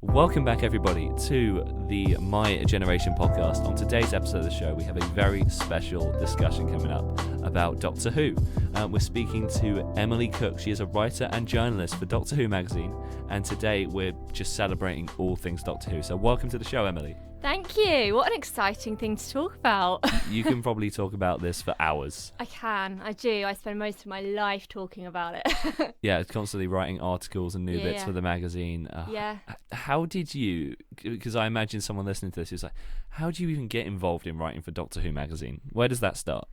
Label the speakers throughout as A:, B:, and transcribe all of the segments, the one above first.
A: Welcome back, everybody, to the My Generation podcast. On today's episode of the show, we have a very special discussion coming up about Doctor Who. We're speaking to Emily Cook. She is a writer and journalist for Doctor Who magazine, and today we're just celebrating all things Doctor Who. So welcome to the show, Emily.
B: Thank you. What an exciting thing to talk about.
A: You can probably talk about this for hours.
B: I do. I spend most of my life talking about it.
A: Yeah, constantly writing articles and new bits for the magazine. How did you, because I imagine someone listening to this is like, how do you even get involved in writing for Doctor Who magazine? Where does that start?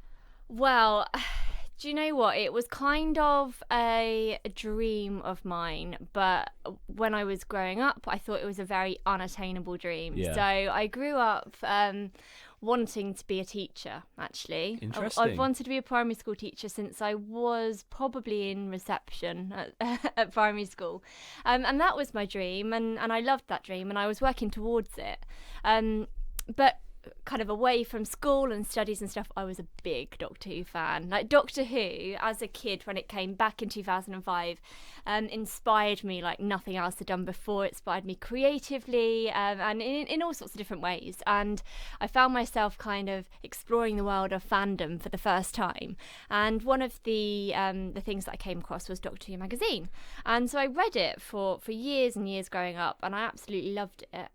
B: Well, do you know what? It was kind of a dream of mine, but when I was growing up, I thought it was a very unattainable dream. Yeah. So I grew up wanting to be a teacher, actually.
A: Interesting.
B: I've wanted to be a primary school teacher since I was probably in reception at primary school. And that was my dream, and I loved that dream, and I was working towards it. But kind of away from school and studies and stuff, I was a big Doctor Who fan. Like, Doctor Who, as a kid, when it came back in 2005, inspired me like nothing else had done before. It inspired me creatively and in all sorts of different ways. And I found myself kind of exploring the world of fandom for the first time. And one of the things that I came across was Doctor Who magazine. And so I read it for years and years growing up, and I absolutely loved it.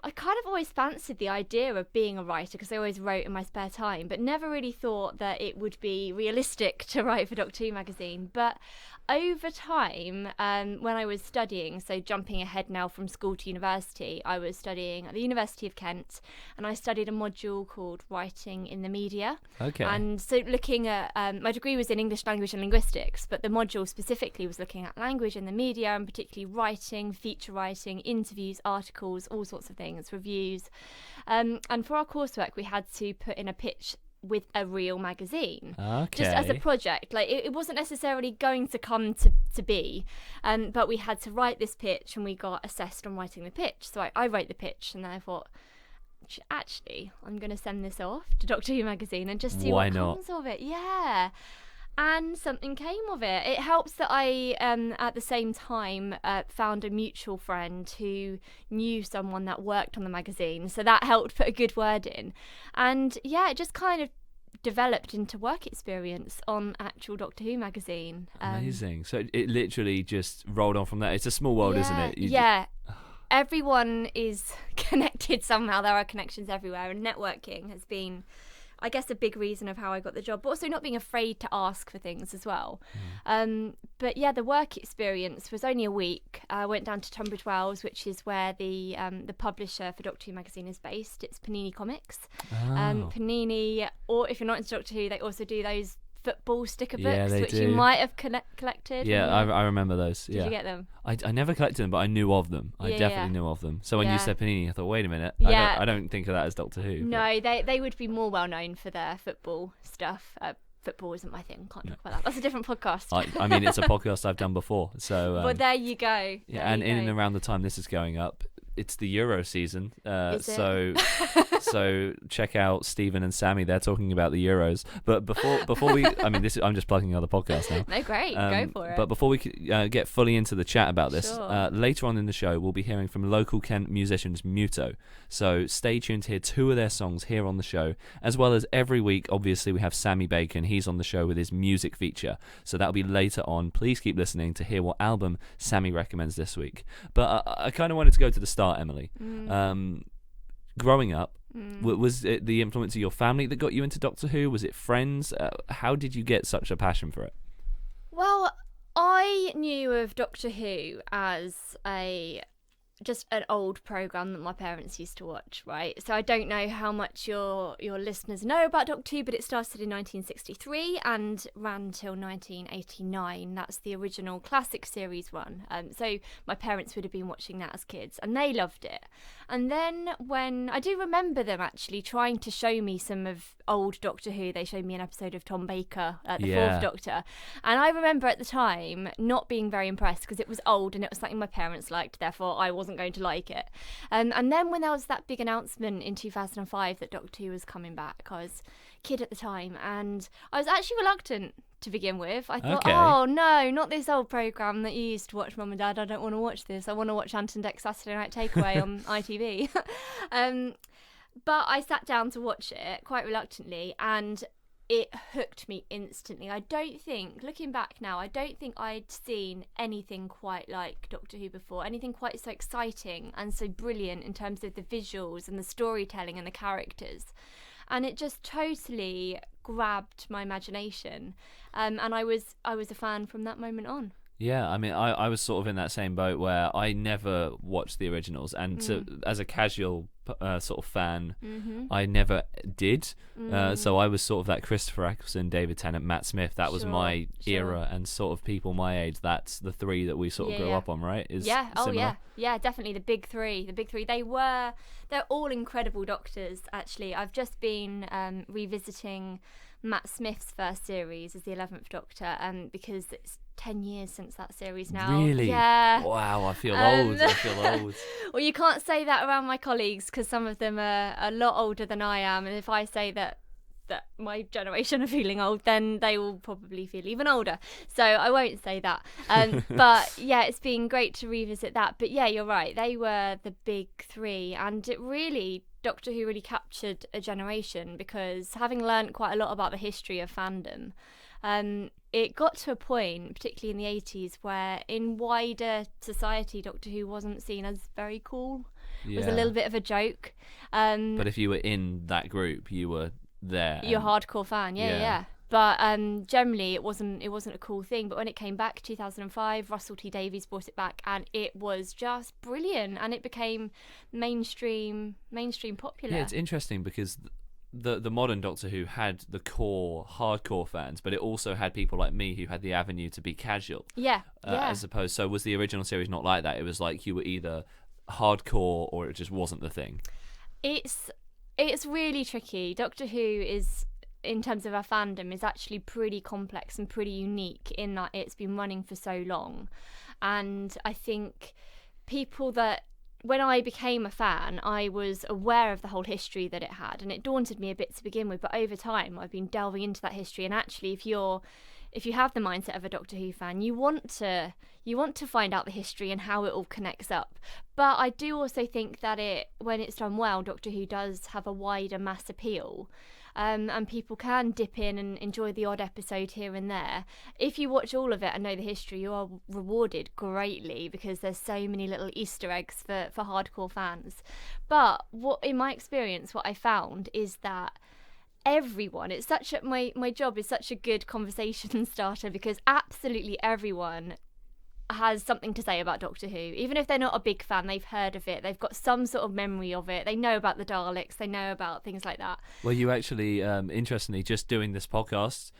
B: I kind of always fancied the idea of being a writer because I always wrote in my spare time, but never really thought that it would be realistic to write for Doctor Who magazine. But over time, when I was studying, so jumping ahead now from school to university, I was studying at the University of Kent, and I studied a module called Writing in the Media.
A: Okay.
B: And so looking at, my degree was in English language and linguistics, but the module specifically was looking at language in the media, and particularly writing, feature writing, interviews, articles, all sorts of things, reviews. And for our coursework, we had to put in a pitch with a real magazine, just as a project. Like, it wasn't necessarily going to come to be, but we had to write this pitch, and we got assessed on writing the pitch. So I wrote the pitch, and then I thought, actually, I'm going to send this off to Doctor Who magazine and just see what comes of it. Yeah. And something came of it. It helps that I, at the same time, found a mutual friend who knew someone that worked on the magazine. So that helped put a good word in. And yeah, it just kind of developed into work experience on actual Doctor Who magazine.
A: Amazing. So it literally just rolled on from that. It's a small world, isn't it?
B: Yeah. Everyone is connected somehow. There are connections everywhere. And networking has been, I guess, a big reason of how I got the job, but also not being afraid to ask for things as well. But yeah, the work experience was only a week. I went down to Tunbridge Wells, which is where the publisher for Doctor Who magazine is based. It's Panini Comics. Panini, or if you're not into Doctor Who, they also do those football sticker books, which you might have collected.
A: Yeah, I remember those.
B: Did you get them?
A: I never collected them, but I knew of them. I definitely knew of them. So when you said Panini, I thought, wait a minute, I don't think of that as Doctor Who.
B: No, they would be more well known for their football stuff. Football isn't my thing. Can't talk about that. That's a different podcast.
A: I mean, it's a podcast I've done before. So.
B: Well, there you go.
A: Yeah, and in and around the time this is going up, it's the Euro season. So check out Stephen and Sammy. They're talking about the Euros. But before we, I mean, I'm just plugging another podcast now.
B: No, great, go for it.
A: But before we get fully into the chat about this, later on in the show, we'll be hearing from local Kent musicians Muto. So stay tuned to hear 2 of their songs here on the show, as well as every week. Obviously, we have Sammy Bacon. He's on the show with his music feature. So that'll be later on. Please keep listening to hear what album Sammy recommends this week. But I kind of wanted to go to the start, Emily. Growing up, was it the influence of your family that got you into Doctor Who? Was it friends? How did you get such a passion for it?
B: Well, I knew of Doctor Who as just an old programme that my parents used to watch, right? So I don't know how much your listeners know about Doctor Who, but it started in 1963 and ran till 1989. That's the original classic series one. So my parents would have been watching that as kids, and they loved it. And then when I do remember them actually trying to show me some of old Doctor Who, they showed me an episode of Tom Baker, the Fourth Doctor, and I remember at the time not being very impressed because it was old and it was something my parents liked, therefore I wasn't wasn't going to like it. And then when there was that big announcement in 2005 that Doctor Who was coming back, I was a kid at the time, and I was actually reluctant to begin with. I thought, oh no, not this old programme that you used to watch, Mum and Dad. I don't want to watch this. I want to watch Ant and Dec's Saturday Night Takeaway on ITV. But I sat down to watch it quite reluctantly, and it hooked me instantly. Looking back now, I don't think I'd seen anything quite like Doctor Who before, anything quite so exciting and so brilliant in terms of the visuals and the storytelling and the characters. And it just totally grabbed my imagination. And I was a fan from that moment on.
A: Yeah, I mean, I was sort of in that same boat where I never watched the originals, and as a casual sort of fan, I never did. So I was sort of that Christopher Eccleston, David Tennant, Matt Smith. That was my era, and sort of people my age. That's the three that we sort of grew up on, right? Similar?
B: Yeah, definitely the big three. They're all incredible Doctors. Actually, I've just been revisiting Matt Smith's first series as the 11th Doctor, because it's 10 years since that series now.
A: Really?
B: Yeah.
A: Wow, I feel old.
B: Well, you can't say that around my colleagues, because some of them are a lot older than I am, and if I say that my generation are feeling old, then they will probably feel even older. So I won't say that. But yeah, it's been great to revisit that. But yeah, you're right. They were the big three, and Doctor Who really captured a generation, because having learnt quite a lot about the history of fandom, it got to a point, particularly in the 80s, where in wider society Doctor Who wasn't seen as very cool. It was a little bit of a joke.
A: But if you were in that group, you were there.
B: You're a hardcore fan, yeah. But generally it wasn't a cool thing. But when it came back 2005, Russell T Davies brought it back, and it was just brilliant, and it became mainstream popular.
A: Yeah, it's interesting because the modern Doctor Who had the core hardcore fans, but it also had people like me who had the avenue to be casual. As opposed, so was the original series not like that? It was like you were either hardcore or it just wasn't the thing.
B: It's really tricky. Doctor Who is, in terms of our fandom, is actually pretty complex and pretty unique in that it's been running for so long. And I think when I became a fan, I was aware of the whole history that it had, and it daunted me a bit to begin with, but over time I've been delving into that history. And actually, if you have the mindset of a Doctor Who fan, you want to find out the history and how it all connects up. But I do also think that when it's done well, Doctor Who does have a wider mass appeal. And people can dip in and enjoy the odd episode here and there. If you watch all of it and know the history, you are rewarded greatly, because there's so many little Easter eggs for hardcore fans. But in my experience, what I found is that everyone, my job is such a good conversation starter, because absolutely everyone has something to say about Doctor Who. Even if they're not a big fan, they've heard of it, they've got some sort of memory of it, they know about the Daleks, they know about things like that.
A: Well, you actually, interestingly, just doing this podcast,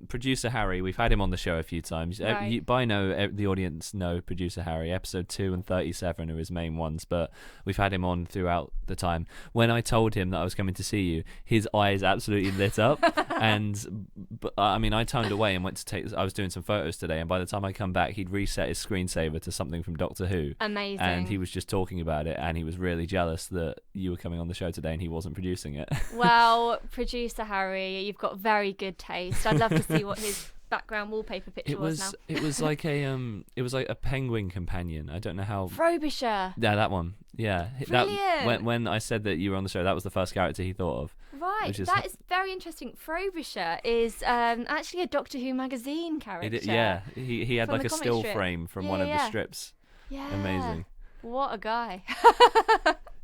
A: producer Harry, we've had him on the show a few times.
B: Right.
A: By now, the audience know producer Harry. Episode 2 and 37 are his main ones, but we've had him on throughout the time. When I told him that I was coming to see you, his eyes absolutely lit up. I turned away and went to I was doing some photos today, and by the time I come back, he'd reset his screensaver to something from Doctor Who.
B: Amazing.
A: And he was just talking about it, and he was really jealous that you were coming on the show today and he wasn't producing it.
B: Well, producer Harry, you've got very good taste. I'd love to see what his background wallpaper picture was now.
A: It was like a penguin companion. I don't know how.
B: Frobisher.
A: Yeah, that one. Yeah.
B: Brilliant.
A: When I said that you were on the show, that was the first character he thought of.
B: Right, that is very interesting. Frobisher is actually a Doctor Who magazine character.
A: He had like a still
B: strip
A: frame from one of the strips.
B: Yeah.
A: Amazing.
B: What a guy.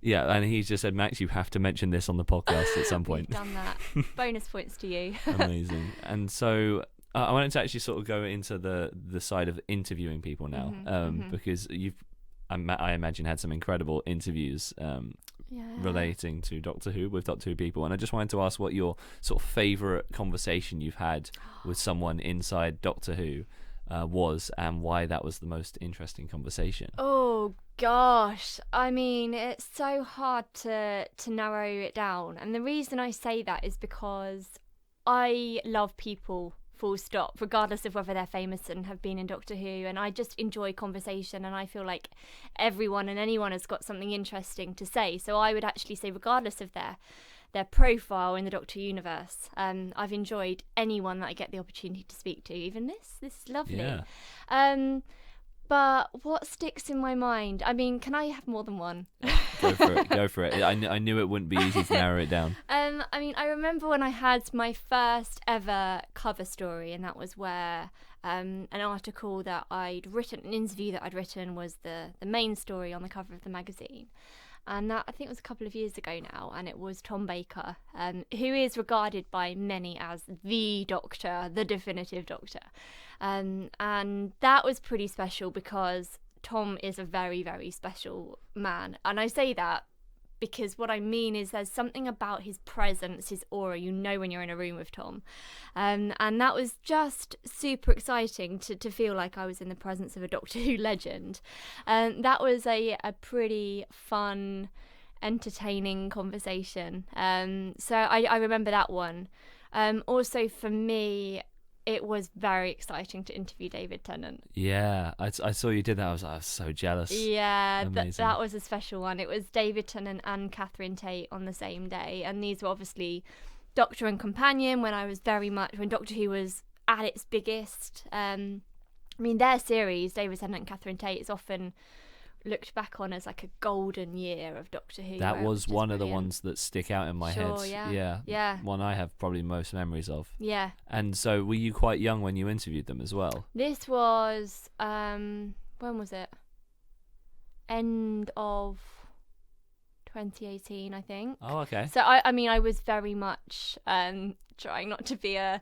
A: Yeah, and he just said, Max, you have to mention this on the podcast at some point.
B: We've done that. Bonus points to you.
A: Amazing. And so I wanted to actually sort of go into the side of interviewing people now, because I imagine, had some incredible interviews relating to Doctor Who with Doctor Who people, and I just wanted to ask what your sort of favourite conversation you've had with someone inside Doctor Who was, and why that was the most interesting conversation.
B: Oh gosh, I mean, it's so hard to narrow it down, and the reason I say that is because I love people full stop, regardless of whether they're famous and have been in Doctor Who. And I just enjoy conversation, and I feel like everyone and anyone has got something interesting to say. So I would actually say, regardless of their profile in the Doctor universe, I've enjoyed anyone that I get the opportunity to speak to. Even this is lovely.
A: Yeah.
B: But what sticks in my mind? I mean, can I have more than one?
A: Go for it. I knew it wouldn't be easy to narrow it down.
B: I mean, I remember when I had my first ever cover story, and that was where an article that I'd written, an interview that I'd written, was the main story on the cover of the magazine. And that, I think, was a couple of years ago now, and it was Tom Baker, who is regarded by many as the Doctor, the definitive Doctor. And that was pretty special because Tom is a very, very special man. And I say that because what I mean is there's something about his presence, his aura, you know when you're in a room with Tom. And that was just super exciting to feel like I was in the presence of a Doctor Who legend. And that was a pretty fun, entertaining conversation. So I remember that one. Also for me, it was very exciting to interview David Tennant.
A: Yeah, I saw you did that. I was so jealous.
B: Yeah, that was a special one. It was David Tennant and Catherine Tate on the same day, and these were obviously Doctor and Companion when Doctor Who was at its biggest. I mean, their series, David Tennant and Catherine Tate, is often looked back on as like a golden year of Doctor Who.
A: That was one of the ones that stick out in my head.
B: Yeah.
A: One I have probably most memories of.
B: Yeah.
A: And so were you quite young when you interviewed them as well?
B: This was, when was it? End of 2018, I think.
A: Oh, okay.
B: So I mean, I was very much trying not to be a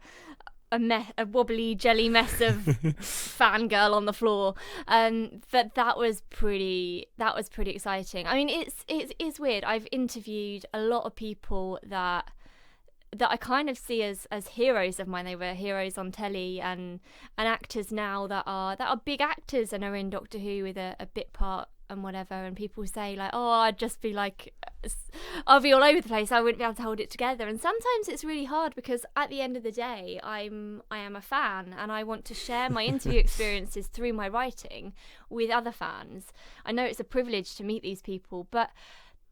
B: wobbly jelly mess of fangirl on the floor, but that was pretty exciting. I mean, it's weird. I've interviewed a lot of people that I kind of see as heroes of mine. They were heroes on telly, and actors now that are big actors and are in Doctor Who with a bit part and whatever, and people say like, oh, I'd just be like, I'll be all over the place, I wouldn't be able to hold it together. And sometimes it's really hard because at the end of the day, I am a fan, and I want to share my interview experiences through my writing with other fans. I know it's a privilege to meet these people, but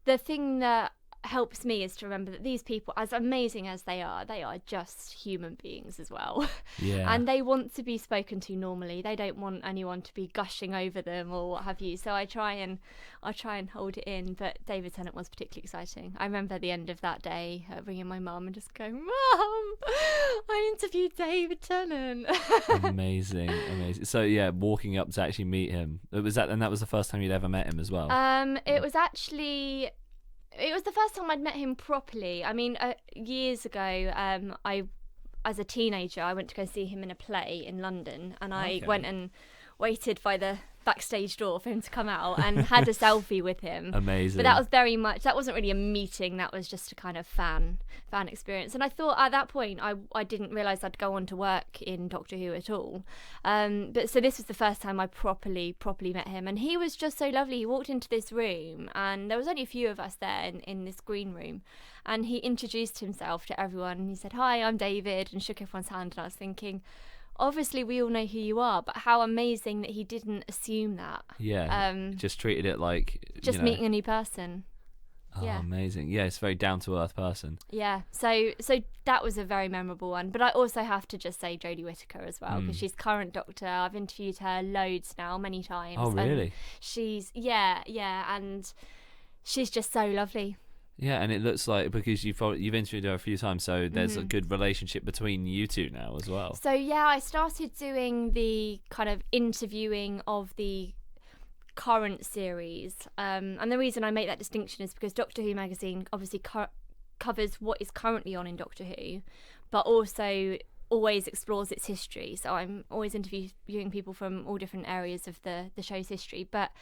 B: the thing that helps me is to remember that these people, as amazing as they are just human beings as well.
A: Yeah.
B: And they want to be spoken to normally. They don't want anyone to be gushing over them or what have you. So I try and hold it in. But David Tennant was particularly exciting. I remember at the end of that day ringing my mum and just going, Mum, I interviewed David Tennant.
A: Amazing. So yeah, walking up to actually meet him. That was the first time you'd ever met him as well? It was the first time I'd met him properly. I mean, years ago, as a teenager, I went to go see him in a play in London, and I went and waited by the backstage door for him to come out and had a selfie with him. Amazing.
B: But that wasn't really a meeting, that was just a kind of fan experience. And I thought at that point I didn't realise I'd go on to work in Doctor Who at all. But so this was the first time I properly met him, and he was just so lovely. He walked into this room, and there was only a few of us there in this green room, and he introduced himself to everyone, and he said, "Hi, I'm David," and shook everyone's hand. And I was thinking, obviously we all know who you are, but how amazing that he didn't assume that.
A: Yeah. Just treated it like
B: just meeting a new person.
A: Oh, yeah. Amazing. Yeah, it's a very down-to-earth person.
B: Yeah, so that was a very memorable one. But I also have to just say Jodie Whittaker as well, because she's current Doctor. I've interviewed her loads now, many times.
A: Oh, really?
B: And she's, and she's just so lovely.
A: Yeah, and it looks like, because you've interviewed her a few times, so there's a good relationship between you two now as well.
B: So yeah, I started doing the kind of interviewing of the current series, and the reason I make that distinction is because Doctor Who magazine obviously covers what is currently on in Doctor Who, but also always explores its history. So I'm always interviewing people from all different areas of the show's history. But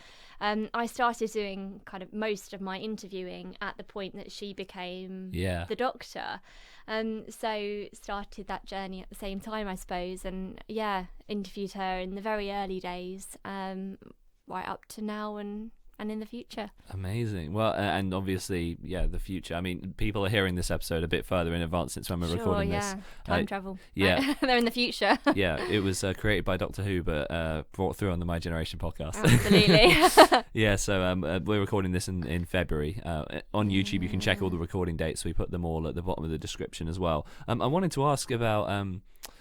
B: I started doing kind of most of my interviewing at the point that she became the Doctor. So started that journey at the same time, I suppose. And yeah, interviewed her in the very early days, right up to now. And and in the future.
A: Amazing. Well, and obviously, the future. I mean, people are hearing this episode a bit further in advance since when we're recording this.
B: Time travel.
A: Yeah.
B: They're in the future.
A: Yeah, it was created by Doctor Who, but brought through on the My Generation podcast.
B: Absolutely.
A: Yeah, so we're recording this in February. On YouTube, you can check all the recording dates. We put them all at the bottom of the description as well. I wanted to ask about...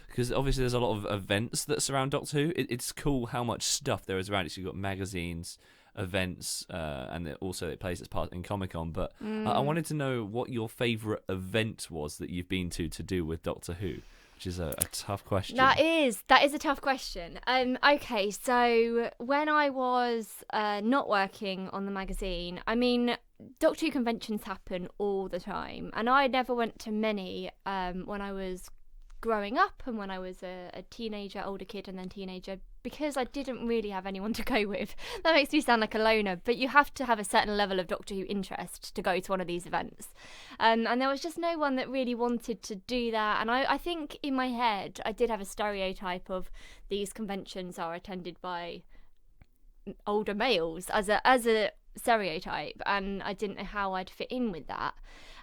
A: because obviously there's a lot of events that surround Doctor Who. It's cool how much stuff there is around it. So you've got magazines, events, and also it plays its part in Comic-Con. But I wanted to know what your favourite event was that you've been to do with Doctor Who, which is a tough question.
B: That is a tough question. Okay, so when I was not working on the magazine, I mean, Doctor Who conventions happen all the time, and I never went to many when I was growing up and when I was a teenager, older kid and then teenager, because I didn't really have anyone to go with. That makes me sound like a loner, but you have to have a certain level of Doctor Who interest to go to one of these events. And there was just no one that really wanted to do that. And I think in my head, I did have a stereotype of these conventions are attended by older males as a stereotype, and I didn't know how I'd fit in with that.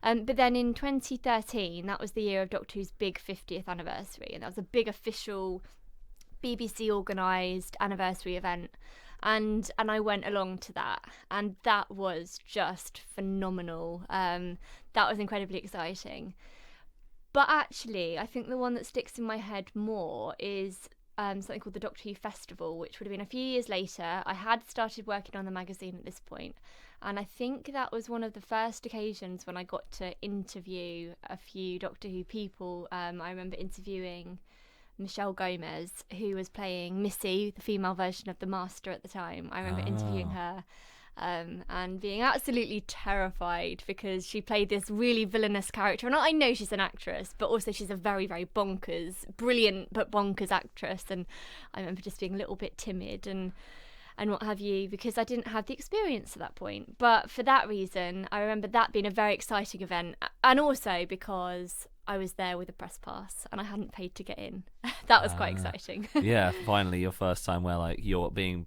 B: But then in 2013, that was the year of Doctor Who's big 50th anniversary, and that was a big official BBC organised anniversary event, and I went along to that, and that was just phenomenal. That was incredibly exciting. But actually, I think the one that sticks in my head more is something called the Doctor Who Festival, which would have been a few years later. I had started working on the magazine at this point, and I think that was one of the first occasions when I got to interview a few Doctor Who people. I remember interviewing Michelle Gomez, who was playing Missy, the female version of the Master at the time. I remember interviewing her and being absolutely terrified because she played this really villainous character. And I know she's an actress, but also she's a very, very brilliant but bonkers actress. And I remember just being a little bit timid and what have you, because I didn't have the experience at that point. But for that reason, I remember that being a very exciting event, and also because I was there with a press pass and I hadn't paid to get in. That was quite exciting.
A: Yeah, finally your first time where like you're being,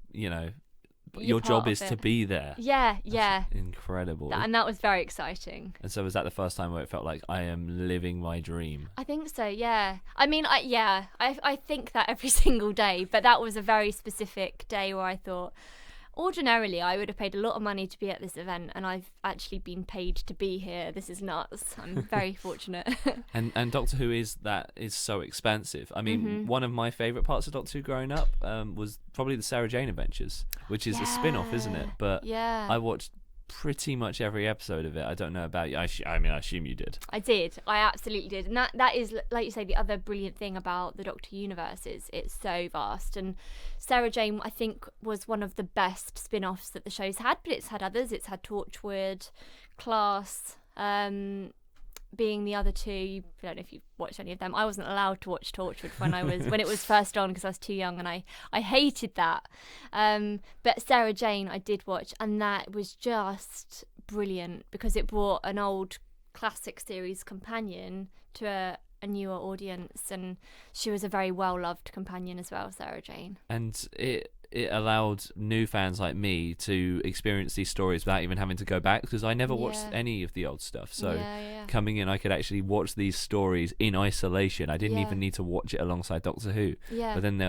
A: your job is to be there.
B: Yeah.
A: That's incredible.
B: And that was very exciting.
A: And so was that the first time where it felt like I am living my dream?
B: I think so, yeah. I mean, I think that every single day, but that was a very specific day where I thought, ordinarily I would have paid a lot of money to be at this event, and I've actually been paid to be here. This is nuts. I'm very fortunate.
A: And Doctor Who is so expansive. I mean, one of my favourite parts of Doctor Who growing up was probably the Sarah Jane Adventures, which is a spin-off, isn't it? But I watched pretty much every episode of it. I don't know about you. I assume you did. I did. I absolutely did. And that is, like you say, the other brilliant thing about the Doctor universe is it's so vast. And Sarah Jane, I think, was one of the best spin-offs that the show's had, but it's had others. It's had Torchwood, Class, being the other two. I don't know if you've watched any of them. I wasn't allowed to watch Torchwood when it was first on because I was too young, and I hated that. But Sarah Jane I did watch, and that was just brilliant because it brought an old classic series companion to a newer audience, and she was a very well loved companion as well, Sarah Jane. And it allowed new fans like me to experience these stories without even having to go back, because I never watched any of the old stuff. So coming in, I could actually watch these stories in isolation. I didn't even need to watch it alongside Doctor Who. But then,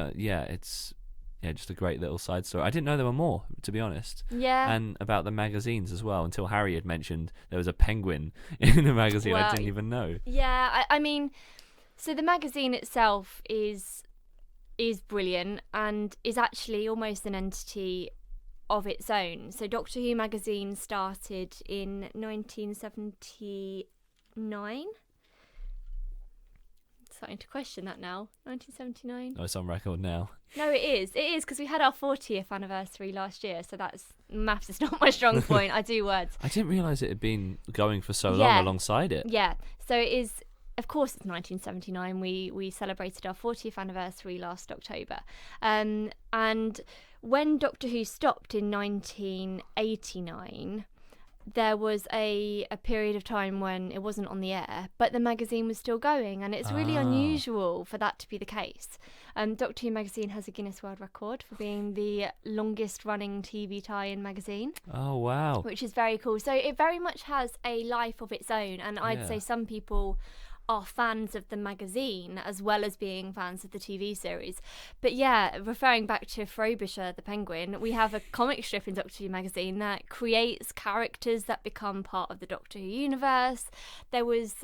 A: it's just a great little side story. I didn't know there were more, to be honest. And about the magazines as well, until Harry had mentioned there was a penguin in the magazine. I didn't even know. I mean, so the magazine itself is brilliant and is actually almost an entity of its own. So Doctor Who magazine started in 1979. Starting to question that now. 1979. Oh, it's on record now.
B: No, it is because we had our 40th anniversary last year, so maths is not my strong point. I do words.
A: I didn't realise it had been going for so long alongside it.
B: So it is. Of course, it's 1979. We celebrated our 40th anniversary last October. And when Doctor Who stopped in 1989, there was a period of time when it wasn't on the air, but the magazine was still going, and it's really unusual for that to be the case. Doctor Who magazine has a Guinness World Record for being the longest running TV tie-in magazine.
A: Oh, wow.
B: Which is very cool. So it very much has a life of its own, and I'd say some people are fans of the magazine as well as being fans of the TV series. But yeah, referring back to Frobisher the Penguin, we have a comic strip in Doctor Who magazine that creates characters that become part of the Doctor Who universe. There was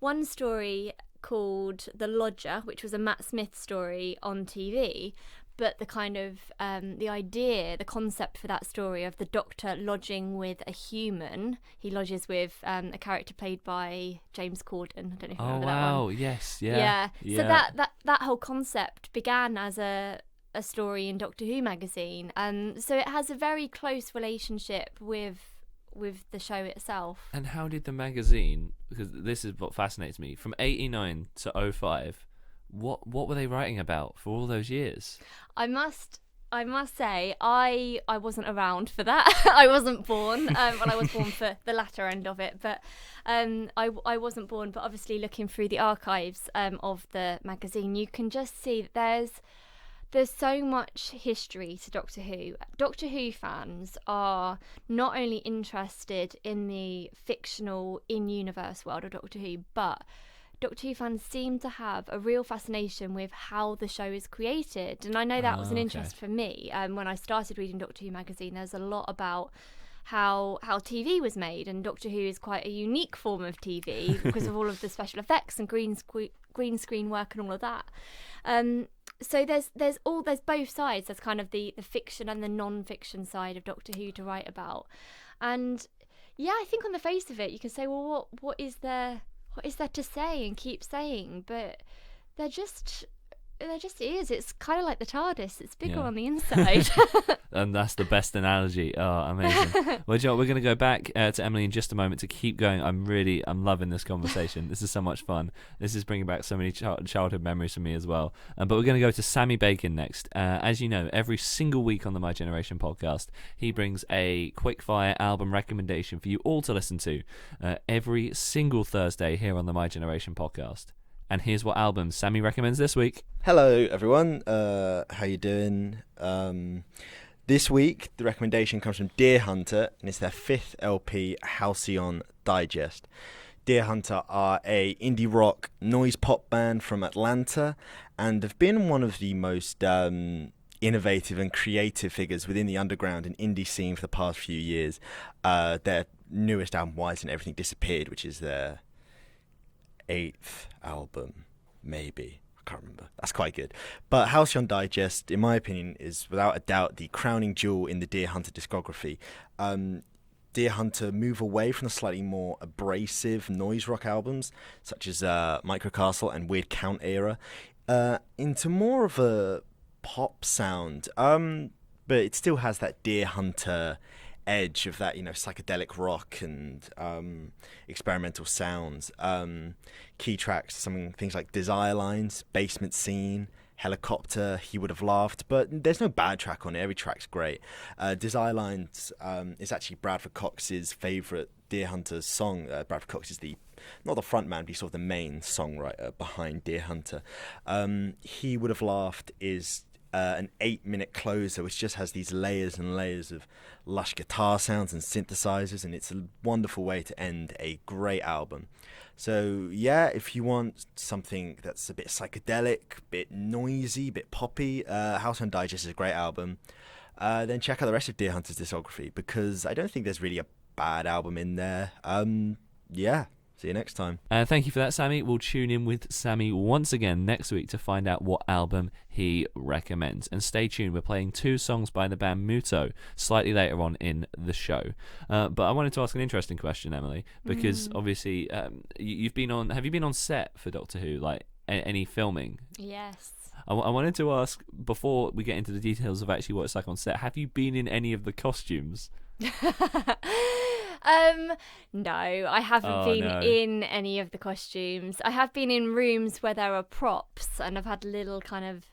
B: one story called The Lodger, which was a Matt Smith story on TV, but the kind of the concept for that story of the Doctor lodging with a human. He lodges with a character played by James Corden. I don't know if you remember that one. Oh wow,
A: yes, yeah.
B: So that whole concept began as a story in Doctor Who magazine. So it has a very close relationship with the show itself.
A: And how did the magazine, because this is what fascinates me, from 89 to 05, what were they writing about for all those years?
B: I must say, I wasn't around for that. I wasn't born. Well, I was born for the latter end of it, but I wasn't born. But obviously, looking through the archives of the magazine, you can just see that there's so much history to Doctor Who. Doctor Who fans are not only interested in the fictional in-universe world of Doctor Who, but Doctor Who fans seem to have a real fascination with how the show is created. And I know that was an interest for me. When I started reading Doctor Who magazine, there's a lot about how TV was made, and Doctor Who is quite a unique form of TV because of all of the special effects and green screen work and all of that. So there's both sides. There's kind of the fiction and the non-fiction side of Doctor Who to write about. And yeah, I think on the face of it, you can say, well, what is there to say and keep saying? But there just is. It's kind of like the TARDIS. It's bigger on the inside.
A: And that's the best analogy. Oh, amazing. Well, Joe, we're going to go back to Emily in just a moment to keep going. I'm loving this conversation. This is so much fun. This is bringing back so many childhood memories for me as well. But we're going to go to Sammy Bacon next. As you know, every single week on the My Generation podcast, he brings a quickfire album recommendation for you all to listen to every single Thursday here on the My Generation podcast. And here's what album Sammy recommends this week.
C: Hello, everyone. How you doing? This week, the recommendation comes from Deer Hunter, and it's their 5th LP, Halcyon Digest. Deer Hunter are a indie rock noise pop band from Atlanta, and have been one of the most innovative and creative figures within the underground and indie scene for the past few years. Their newest album, Why Hasn't Everything Disappeared, which is their 8th album, maybe. I can't remember. That's quite good. But Halcyon Digest, in my opinion, is without a doubt the crowning jewel in the Deer Hunter discography. Deer Hunter move away from the slightly more abrasive noise rock albums, such as Microcastle and Weird Count era, into more of a pop sound. But it still has that Deer Hunter edge of that, psychedelic rock and experimental sounds. Key tracks, things like Desire Lines, Basement Scene, Helicopter, He Would Have Laughed, but there's no bad track on it. Every track's great. Desire Lines is actually Bradford Cox's favourite Deer Hunter song. Bradford Cox is not the front man, but he's sort of the main songwriter behind Deer Hunter. He Would Have Laughed is an 8-minute closer, which just has these layers and layers of lush guitar sounds and synthesizers, and it's a wonderful way to end a great album. So yeah, if you want something that's a bit psychedelic, a bit noisy, a bit poppy, Halcyon Digest is a great album. Then check out the rest of Deer Hunter's discography, because I don't think there's really a bad album in there. Yeah. See you next time.
A: Thank you for that, Sammy. We'll tune in with Sammy once again next week to find out what album he recommends. And stay tuned, we're playing 2 songs by the band Muto slightly later on in the show. But I wanted to ask an interesting question, Emily, because obviously have you been on set for Doctor Who, like any filming?
B: Yes.
A: I wanted to ask, before we get into the details of actually what it's like on set, have you been in any of the costumes?
B: No, I haven't been in any of the costumes. I have been in rooms where there are props, and I've had little kind of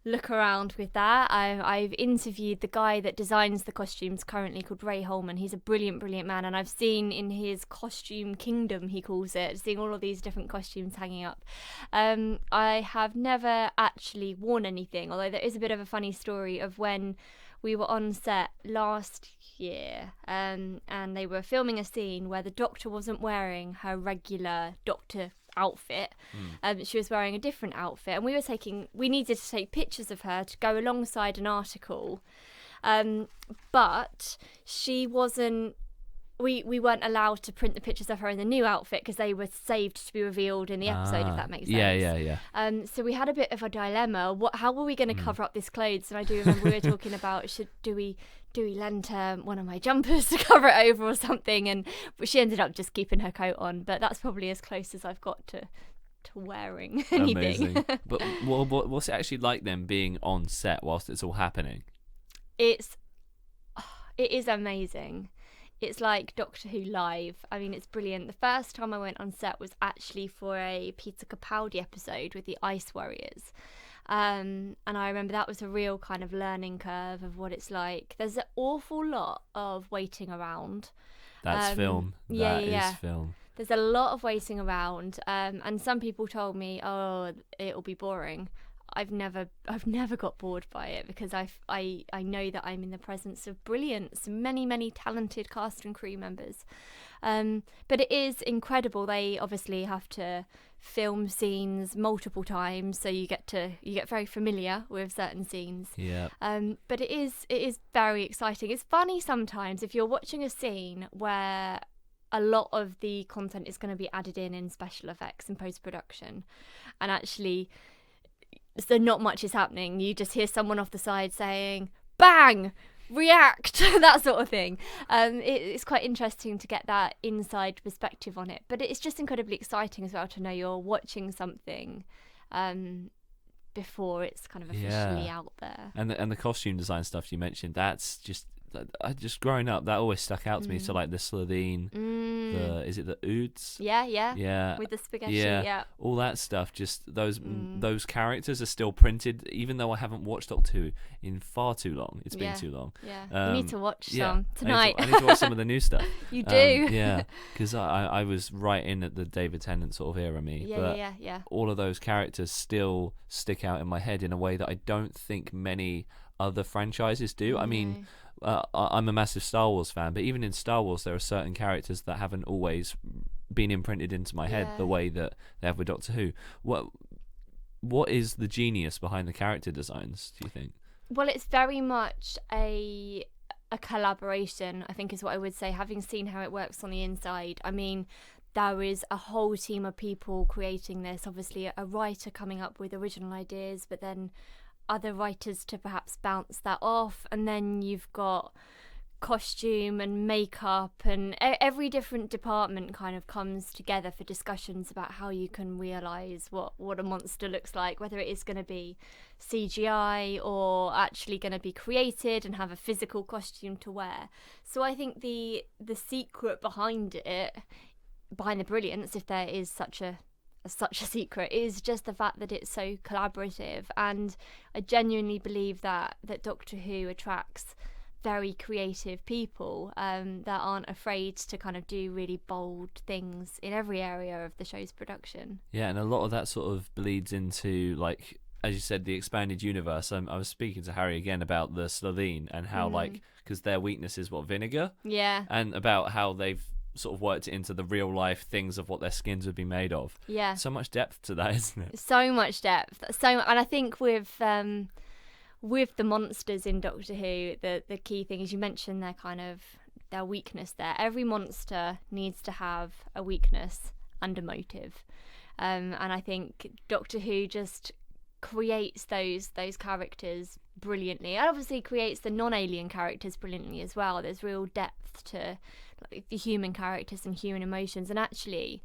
B: look around with that. I've interviewed the guy that designs the costumes currently, called Ray Holman. He's a brilliant man, and I've seen in his costume kingdom, he calls it, seeing all of these different costumes hanging up. I have never actually worn anything, although there is a bit of a funny story of when we were on set last year, and they were filming a scene where the Doctor wasn't wearing her regular Doctor outfit. She was wearing a different outfit, and we needed to take pictures of her to go alongside an article, but she wasn't we weren't allowed to print the pictures of her in the new outfit because they were saved to be revealed in the episode, if that makes sense.
A: Yeah.
B: So we had a bit of a dilemma. How were we going to cover up this clothes? And I do remember we were talking about do we lend her one of my jumpers to cover it over or something? But she ended up just keeping her coat on. But that's probably as close as I've got to wearing anything.
A: Amazing. But what's it actually like then being on set whilst it's all happening?
B: It is amazing. It's like Doctor Who live. I mean, it's brilliant. The first time I went on set was actually for a Peter Capaldi episode with the Ice Warriors. And I remember that was a real kind of learning curve of what it's like. There's an awful lot of waiting around.
A: That's film. That is film.
B: There's a lot of waiting around. And some people told me, oh, it'll be boring. I've never got bored by it because I know that I'm in the presence of brilliance, many talented cast and crew members. But it is incredible. They obviously have to film scenes multiple times, so you get very familiar with certain scenes.
A: Yeah.
B: But it is very exciting. It's funny sometimes if you're watching a scene where a lot of the content is going to be added in special effects and post-production, and actually, so not much is happening. You just hear someone off the side saying, bang, react, that sort of thing. It's quite interesting to get that inside perspective on it. But it's just incredibly exciting as well to know you're watching something before it's kind of officially out there.
A: And the costume design stuff you mentioned, that's just growing up, that always stuck out to me. So like the Slovene, is it the Oods?
B: Yeah. With the spaghetti, yeah.
A: All that stuff, just those characters are still printed, even though I haven't watched Doctor Who in far too long. It's been too long.
B: Yeah, you need to watch some tonight.
A: I need to watch some of the new stuff.
B: You do.
A: Yeah, because I was right in at the David Tennant sort of era,
B: Yeah.
A: All of those characters still stick out in my head in a way that I don't think many other franchises do. I mean, I'm a massive Star Wars fan, but even in Star Wars there are certain characters that haven't always been imprinted into my head the way that they have with Doctor Who. What is the genius behind the character designs, do you think?
B: Well, it's very much a collaboration, I think is what I would say, having seen how it works on the inside. I mean, there is a whole team of people creating this, obviously a writer coming up with original ideas, but then other writers to perhaps bounce that off, and then you've got costume and makeup, and every different department kind of comes together for discussions about how you can realise what a monster looks like, whether it is going to be CGI or actually going to be created and have a physical costume to wear. So I think the secret behind the brilliance, if there is such a secret, is just the fact that it's so collaborative. And I genuinely believe that Doctor Who attracts very creative people that aren't afraid to kind of do really bold things in every area of the show's production. Yeah,
A: and a lot of that sort of bleeds into, like, as you said, the expanded universe. I was speaking to Harry again about the Slovene and how, like, because their weakness is vinegar. Yeah. And about how they've sort of worked it into the real life things of what their skins would be made of. Yeah. So much depth to that, isn't it?
B: So much depth. And I think with the monsters in Doctor Who, the key thing is, you mentioned their weakness there. Every monster needs to have a weakness and a motive. And I think Doctor Who just creates those characters brilliantly, and obviously creates the non-alien characters brilliantly as well. There's real depth to the human characters and human emotions. And actually,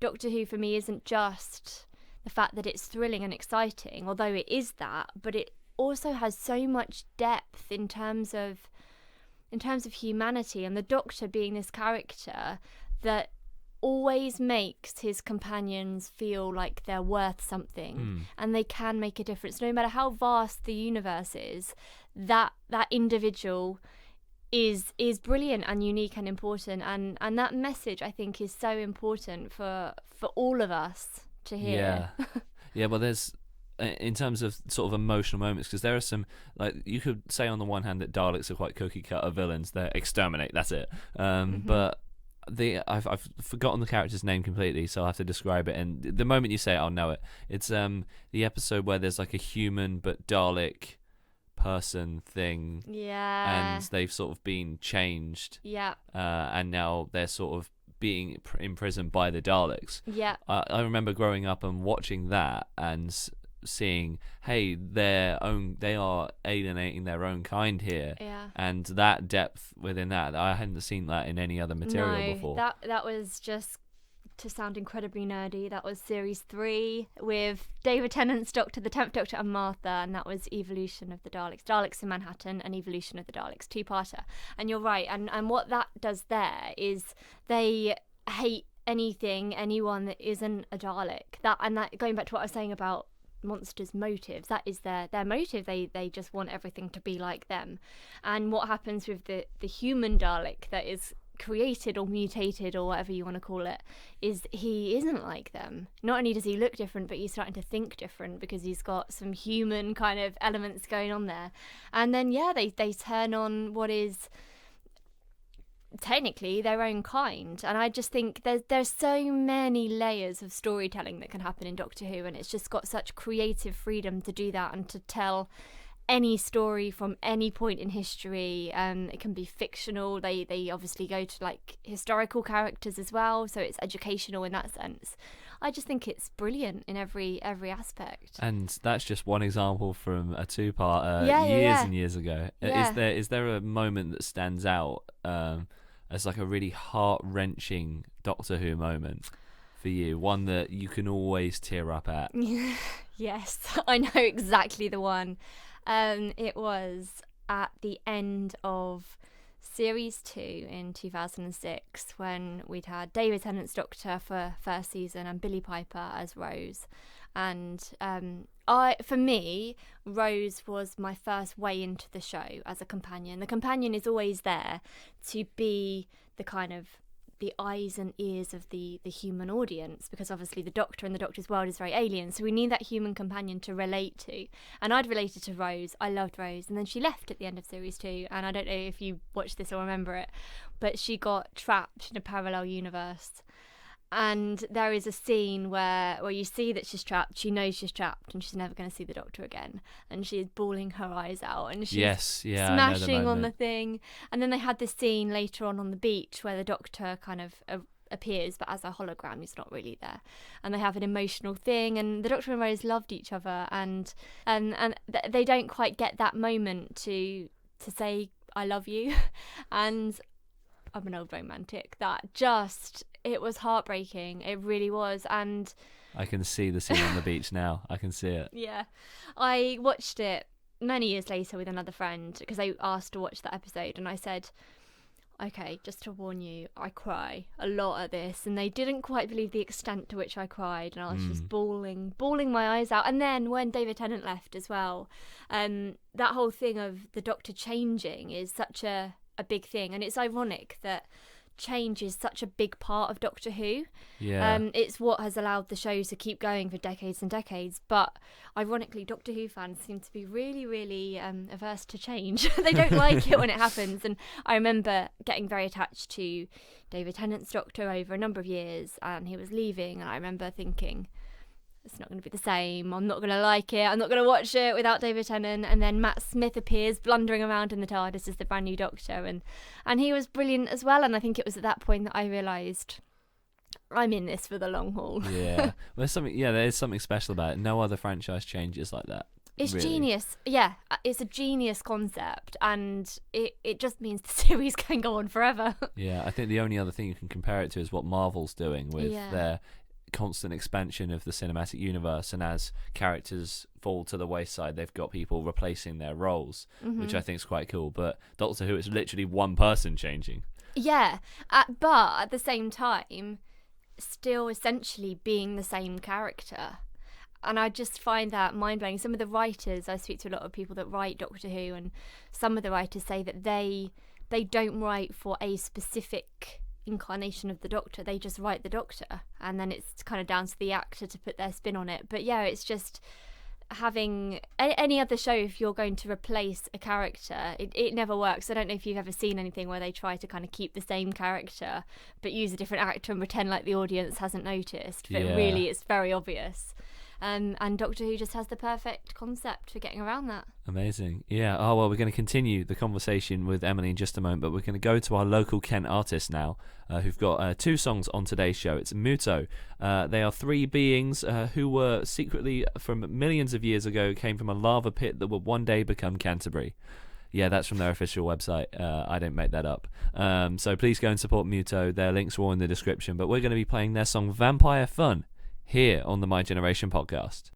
B: Doctor Who for me isn't just the fact that it's thrilling and exciting, although it is that, but it also has so much depth in terms of humanity, and the Doctor being this character that always makes his companions feel like they're worth something and they can make a difference. No matter how vast the universe is, that individual is brilliant and unique and important, and that message, I think, is so important for all of us to hear.
A: Yeah, well, there's, in terms of sort of emotional moments, because there are some, like, you could say on the one hand that Daleks are quite cookie cutter villains. They're exterminate, that's it. But I've forgotten the character's name completely, so I'll have to describe it, and the moment you say it, I'll know it. It's the episode where there's like a human but Dalek person thing, and they've sort of been changed, and now they're sort of being imprisoned by the Daleks. I remember growing up and watching that and seeing, hey, they are alienating their own kind here, and that depth within that, I hadn't seen that in any other material before.
B: That was, just to sound incredibly nerdy, that was series 3 with David Tennant's Doctor, the 10th Doctor, and Martha, and that was Evolution of the Daleks in Manhattan and Evolution of the Daleks, 2-parter. And you're right, and what that does there is they hate anyone that isn't a Dalek. That going back to what I was saying about monsters' motives, that is their motive. They just want everything to be like them. And what happens with the human Dalek that is created or mutated or whatever you want to call it is he isn't like them. Not only does he look different, but he's starting to think different because he's got some human kind of elements going on there. And then they turn on what is technically their own kind, and I just think there's so many layers of storytelling that can happen in Doctor Who, and it's just got such creative freedom to do that and to tell any story from any point in history. It can be fictional. They obviously go to like historical characters as well, so it's educational in that sense. I just think it's brilliant in every aspect. And
A: that's just one example from a 2-part and years ago. Is there a moment that stands out as like a really heart-wrenching Doctor Who moment for you? One that you can always tear up at?
B: Yes, I know exactly the one. It was at the end of Series 2 in 2006 when we'd had David Tennant's Doctor for first season and Billie Piper as Rose. And for me, Rose was my first way into the show as a companion. The companion is always there to be the kind of the eyes and ears of the human audience, because obviously the Doctor and the Doctor's world is very alien, so we need that human companion to relate to. And I'd related to Rose. I loved Rose, and then she left at the end of Series 2, and I don't know if you watched this or remember it, but she got trapped in a parallel universe. And there is a scene where you see that she's trapped, she knows she's trapped, and she's never going to see the Doctor again. And she is bawling her eyes out, and she's smashing on the thing. And then they had this scene later on the beach where the Doctor kind of appears, but as a hologram, he's not really there. And they have an emotional thing, and the Doctor and Rose loved each other, and they don't quite get that moment to say, I love you. And I'm an old romantic. It was heartbreaking. It really was. And
A: I can see the scene on the beach now. I can see it.
B: Yeah. I watched it many years later with another friend because they asked to watch that episode, and I said, okay, just to warn you, I cry a lot at this. And they didn't quite believe the extent to which I cried, and I was just bawling my eyes out. And then when David Tennant left as well, that whole thing of the Doctor changing is such a big thing. And it's ironic that change is such a big part of Doctor Who. It's what has allowed the show to keep going for decades and decades, but ironically Doctor Who fans seem to be really, really averse to change. They don't like it when it happens. And I remember getting very attached to David Tennant's Doctor over a number of years, and he was leaving, and I remember thinking, it's not going to be the same, I'm not going to like it, I'm not going to watch it without David Tennant. And then Matt Smith appears blundering around in the TARDIS as the brand new Doctor, and he was brilliant as well. And I think it was at that point that I realised I'm in this for the long haul. There is something special about it. No other franchise changes like that. It's really genius. Yeah, it's a genius concept, and it just means the series can go on forever.
A: I think the only other thing you can compare it to is what Marvel's doing with their constant expansion of the cinematic universe, and as characters fall to the wayside, they've got people replacing their roles, which I think is quite cool. But Doctor Who, it's literally one person changing.
B: But at the same time, still essentially being the same character. And I just find that mind-blowing. Some of the writers, I speak to a lot of people that write Doctor Who, and some of the writers say that they don't write for a specific incarnation of the Doctor. They just write the Doctor, and then it's kind of down to the actor to put their spin on it. But yeah, it's just having any other show, if you're going to replace a character, it never works. I don't know if you've ever seen anything where they try to kind of keep the same character but use a different actor and pretend like the audience hasn't noticed, but really it's very obvious. And Doctor Who just has the perfect concept for getting around that.
A: Amazing. Yeah. Oh, well, we're going to continue the conversation with Emily in just a moment, but we're going to go to our local Kent artists now, who've got 2 songs on today's show. It's Muto. They are 3 beings who were secretly, from millions of years ago, came from a lava pit that would one day become Canterbury. Yeah, that's from their official website. I didn't make that up. So please go and support Muto. Their links are all in the description. But we're going to be playing their song Vampire Fun here on the My Generation podcast.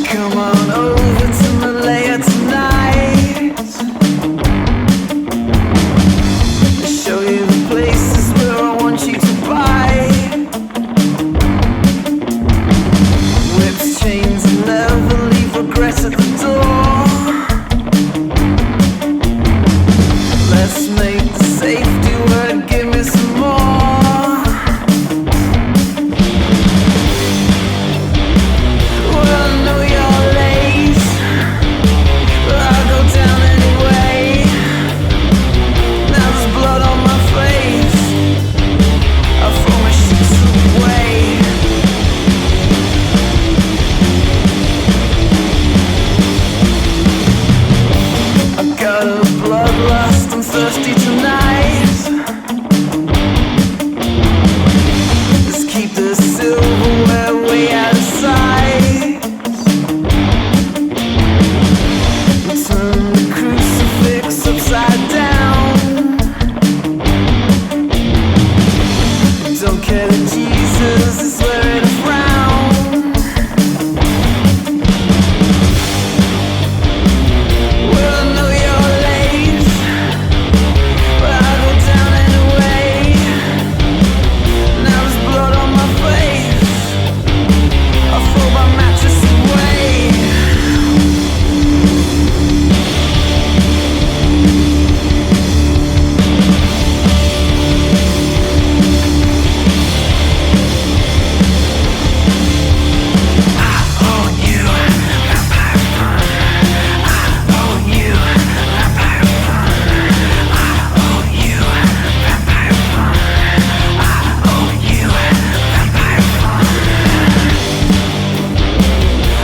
D: Come on over to Malaya tonight. Show you the places where I want you to buy. Whips, chains, and never leave regret at the door. Let's make the safety word, give me some more. Well, I know you're late, but I'll go down anyway. Now there's blood on my face, I throw my sheets away. I got a bloodlust, I'm thirsty tonight. Let's keep the silverware way out of sight. Turn the crucifix upside down. Don't care that Jesus is wearing a frown. Well, I know you're late, but I'll go down anyway. Now there's blood on my face, I'll throw my mattress away.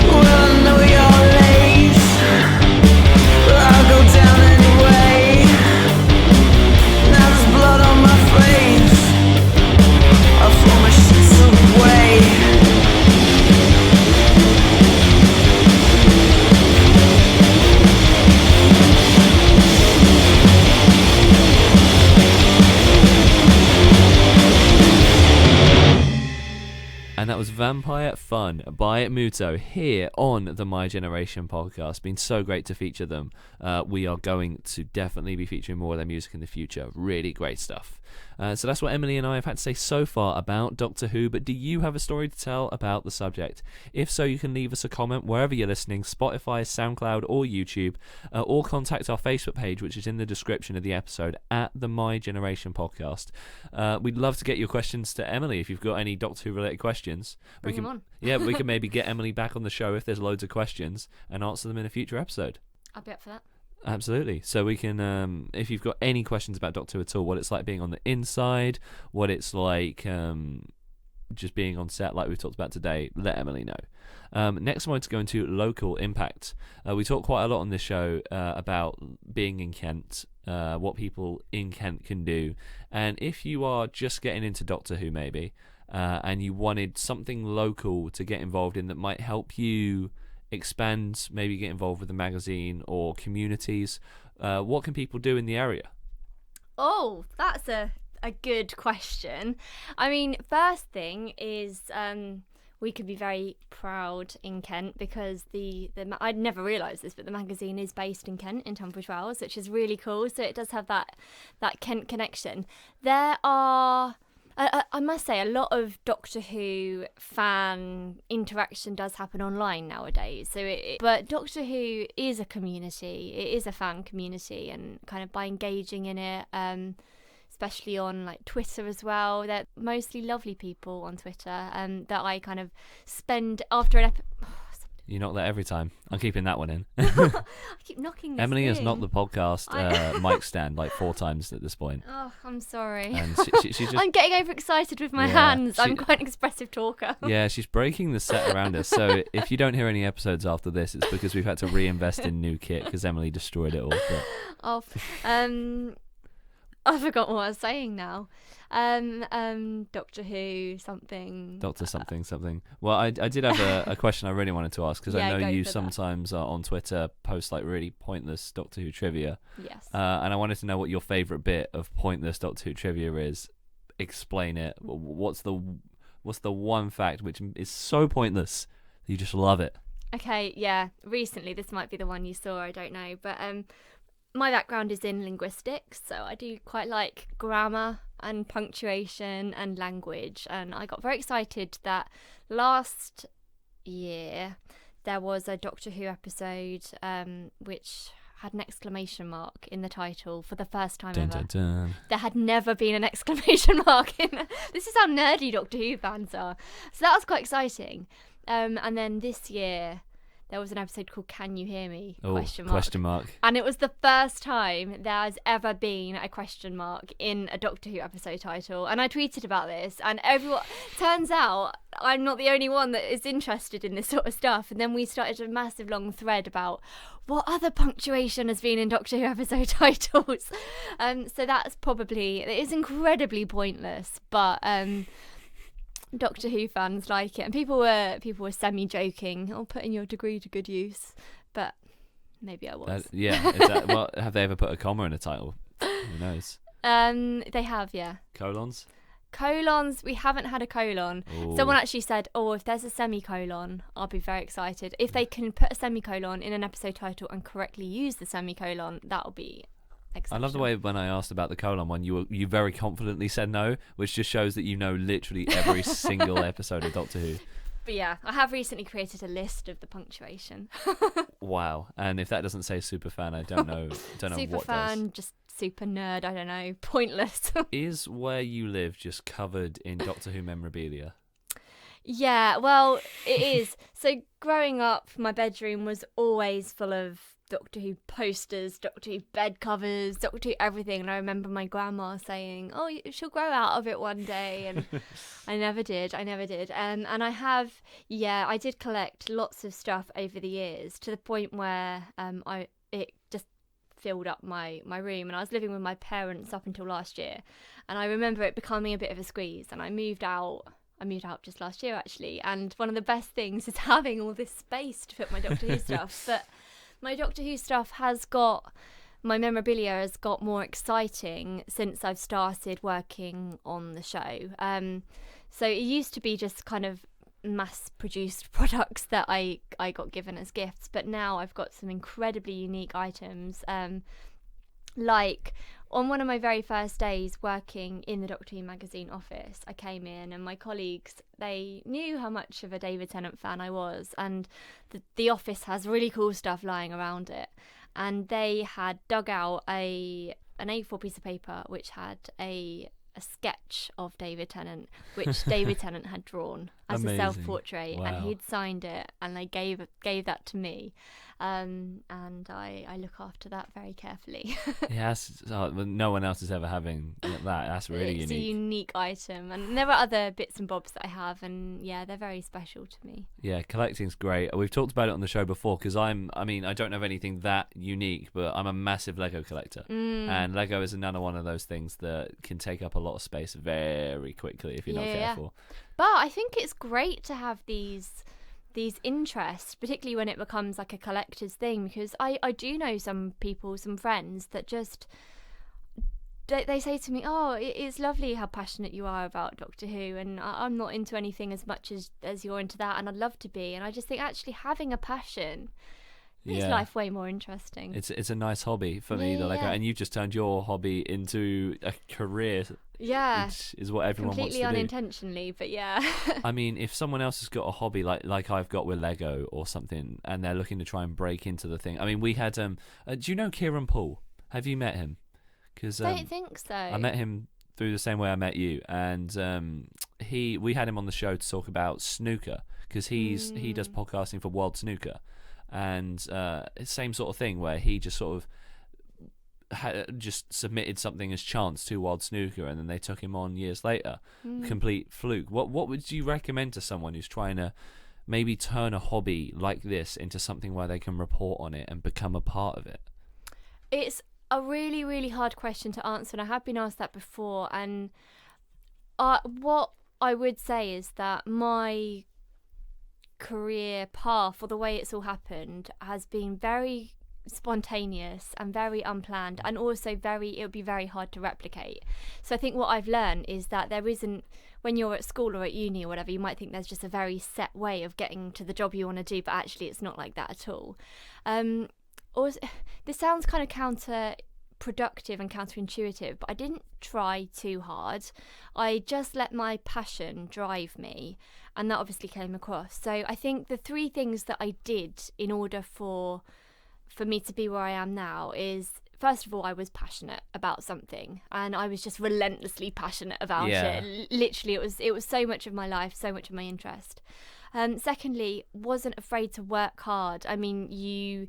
D: Well, I know you're late, but I'll go down anyway. Now there's blood on my face, I'll throw my sheets away.
A: And that was Vampire Fun by Muto here on the My Generation podcast. Been so great to feature them. We are going to definitely be featuring more of their music in the future. Really great stuff. So that's what Emily and I have had to say so far about Doctor Who, but do you have a story to tell about the subject? If so, you can leave us a comment wherever you're listening, Spotify, SoundCloud or YouTube, or contact our Facebook page, which is in the description of the episode, at the My Generation podcast. We'd love to get your questions to Emily if you've got any Doctor Who related questions.
B: Bring them on.
A: Yeah, we can maybe get Emily back on the show if there's loads of questions and answer them in a future episode.
B: I'll be up for that.
A: Absolutely. So we can, if you've got any questions about Doctor Who at all, what it's like being on the inside, what it's like just being on set like we've talked about today, let Emily know. Next I wanted to go into local impact. We talk quite a lot on this show about being in Kent, what people in Kent can do, and if you are just getting into Doctor Who maybe, and you wanted something local to get involved in that might help you expand, maybe get involved with the magazine or communities, what can people do in the area?
B: Oh, that's a good question. I mean, first thing is we could be very proud in Kent because I'd never realised this, but the magazine is based in Kent, in Tunbridge Wells, which is really cool. So it does have that Kent connection. There are, I must say, a lot of Doctor Who fan interaction does happen online nowadays. But Doctor Who is a community. It is a fan community, and kind of by engaging in it, especially on like Twitter as well. They're mostly lovely people on Twitter, that I kind of spend after an
A: You knock that every time. I'm keeping that one in.
B: I keep knocking this
A: Emily has
B: thing.
A: knocked the podcast mic stand like 4 times at this point.
B: Oh, I'm sorry.
A: And she just,
B: I'm getting overexcited with my hands. I'm quite an expressive talker.
A: Yeah, she's breaking the set around us. So if you don't hear any episodes after this, it's because we've had to reinvest in new kit because Emily destroyed it all. But...
B: I forgot what I was saying now. Doctor Who something.
A: Doctor something. Well, I did have a question I really wanted to ask because I know you sometimes on Twitter post like really pointless Doctor Who trivia.
B: Yes.
A: And I wanted to know what your favourite bit of pointless Doctor Who trivia is. Explain it. What's the one fact which is so pointless that you just love it?
B: Okay, yeah. Recently, this might be the one you saw. I don't know, but my background is in linguistics, so I do quite like grammar and punctuation and language. And I got very excited that last year there was a Doctor Who episode which had an exclamation mark in the title for the first time ever.
A: Dun, dun.
B: There had never been an exclamation mark in it. This is how nerdy Doctor Who fans are. So that was quite exciting. And then this year there was an episode called Can You Hear Me?
A: Question mark.
B: And it was the first time there has ever been a question mark in a Doctor Who episode title. And I tweeted about this, and everyone, turns out I'm not the only one that is interested in this sort of stuff. And then we started a massive long thread about what other punctuation has been in Doctor Who episode titles. So that's probably, it is incredibly pointless, but Doctor Who fans like it, and people were semi-joking, putting your degree to good use, but maybe I was.
A: Well, have they ever put a comma in a title? Who knows?
B: They have, yeah.
A: Colons,
B: we haven't had a colon.
A: Ooh.
B: Someone actually said, if there's a semicolon, I'll be very excited. If they can put a semicolon in an episode title and correctly use the semicolon, that'll be
A: I love the way when I asked about the colon one, you very confidently said no, which just shows that you know literally every single episode of Doctor Who.
B: But yeah, I have recently created a list of the punctuation.
A: Wow. And if that doesn't say super fan, I don't know
B: super
A: what
B: fan,
A: does.
B: just super nerd, I don't know, pointless.
A: Is where you live just covered in Doctor Who memorabilia?
B: Yeah, well, it is. So growing up, my bedroom was always full of Doctor Who posters, Doctor Who bed covers, Doctor Who everything. And I remember my grandma saying, she'll grow out of it one day. And I never did. And I did collect lots of stuff over the years to the point where it just filled up my room. And I was living with my parents up until last year. And I remember it becoming a bit of a squeeze. And I moved out just last year, actually. And one of the best things is having all this space to put my Doctor Who stuff. But my Doctor Who stuff my memorabilia has got more exciting since I've started working on the show. So it used to be just kind of mass-produced products that I got given as gifts, but now I've got some incredibly unique items. Like on one of my very first days working in the Doctor Who magazine office, I came in and my colleagues, they knew how much of a David Tennant fan I was, and the office has really cool stuff lying around it, and they had dug out an A4 piece of paper which had a sketch of David Tennant, which David Tennant had drawn as
A: Amazing.
B: a self-portrait. Wow. And he'd signed it, and they gave that to me, and I look after that very carefully.
A: Yes, no one else is ever having that. That's really unique.
B: It's a unique item, and there are other bits and bobs that I have, and yeah, they're very special to me.
A: Yeah, collecting's great. We've talked about it on the show before because I don't have anything that unique, but I'm a massive Lego collector, and Lego is another one of those things that can take up a lot of space very quickly if you're not careful.
B: But I think it's great to have these these interests, particularly when it becomes like a collector's thing, because I do know some people, some friends that just they say to me, oh, it's lovely how passionate you are about Doctor Who, and I'm not into anything as much as you're into that, and I'd love to be. And I just think actually having a passion makes life way more interesting.
A: It's a nice hobby for me, and you've just turned your hobby into a career.
B: Yeah,
A: which is what everyone wants to do.
B: Completely unintentionally, but yeah.
A: I mean, if someone else has got a hobby like I've got with Lego or something, and they're looking to try and break into the thing. I mean, we had do you know Kieran Paul? Have you met him? Because
B: don't think so.
A: I met him through the same way I met you, and we had him on the show to talk about snooker, because he does podcasting for World Snooker, and same sort of thing where he just sort of just submitted something as chance to World Snooker, and then they took him on years later. Complete fluke. What would you recommend to someone who's trying to maybe turn a hobby like this into something where they can report on it and become a part of it?
B: It's a really, really hard question to answer, and I have been asked that before. And what I would say is that my career path, or the way it's all happened, has been very spontaneous and very unplanned, and also it would be very hard to replicate. So I think what I've learned is that there isn't, when you're at school or at uni or whatever, you might think there's just a very set way of getting to the job you want to do, but actually it's not like that at all. Also, this sounds kind of counterproductive and counterintuitive, but I didn't try too hard. I just let my passion drive me, and that obviously came across. So I think the three things that I did in order for me to be where I am now is, first of all, I was passionate about something, and I was just relentlessly passionate about it. Literally, it was so much of my life, so much of my interest. Secondly, wasn't afraid to work hard. I mean,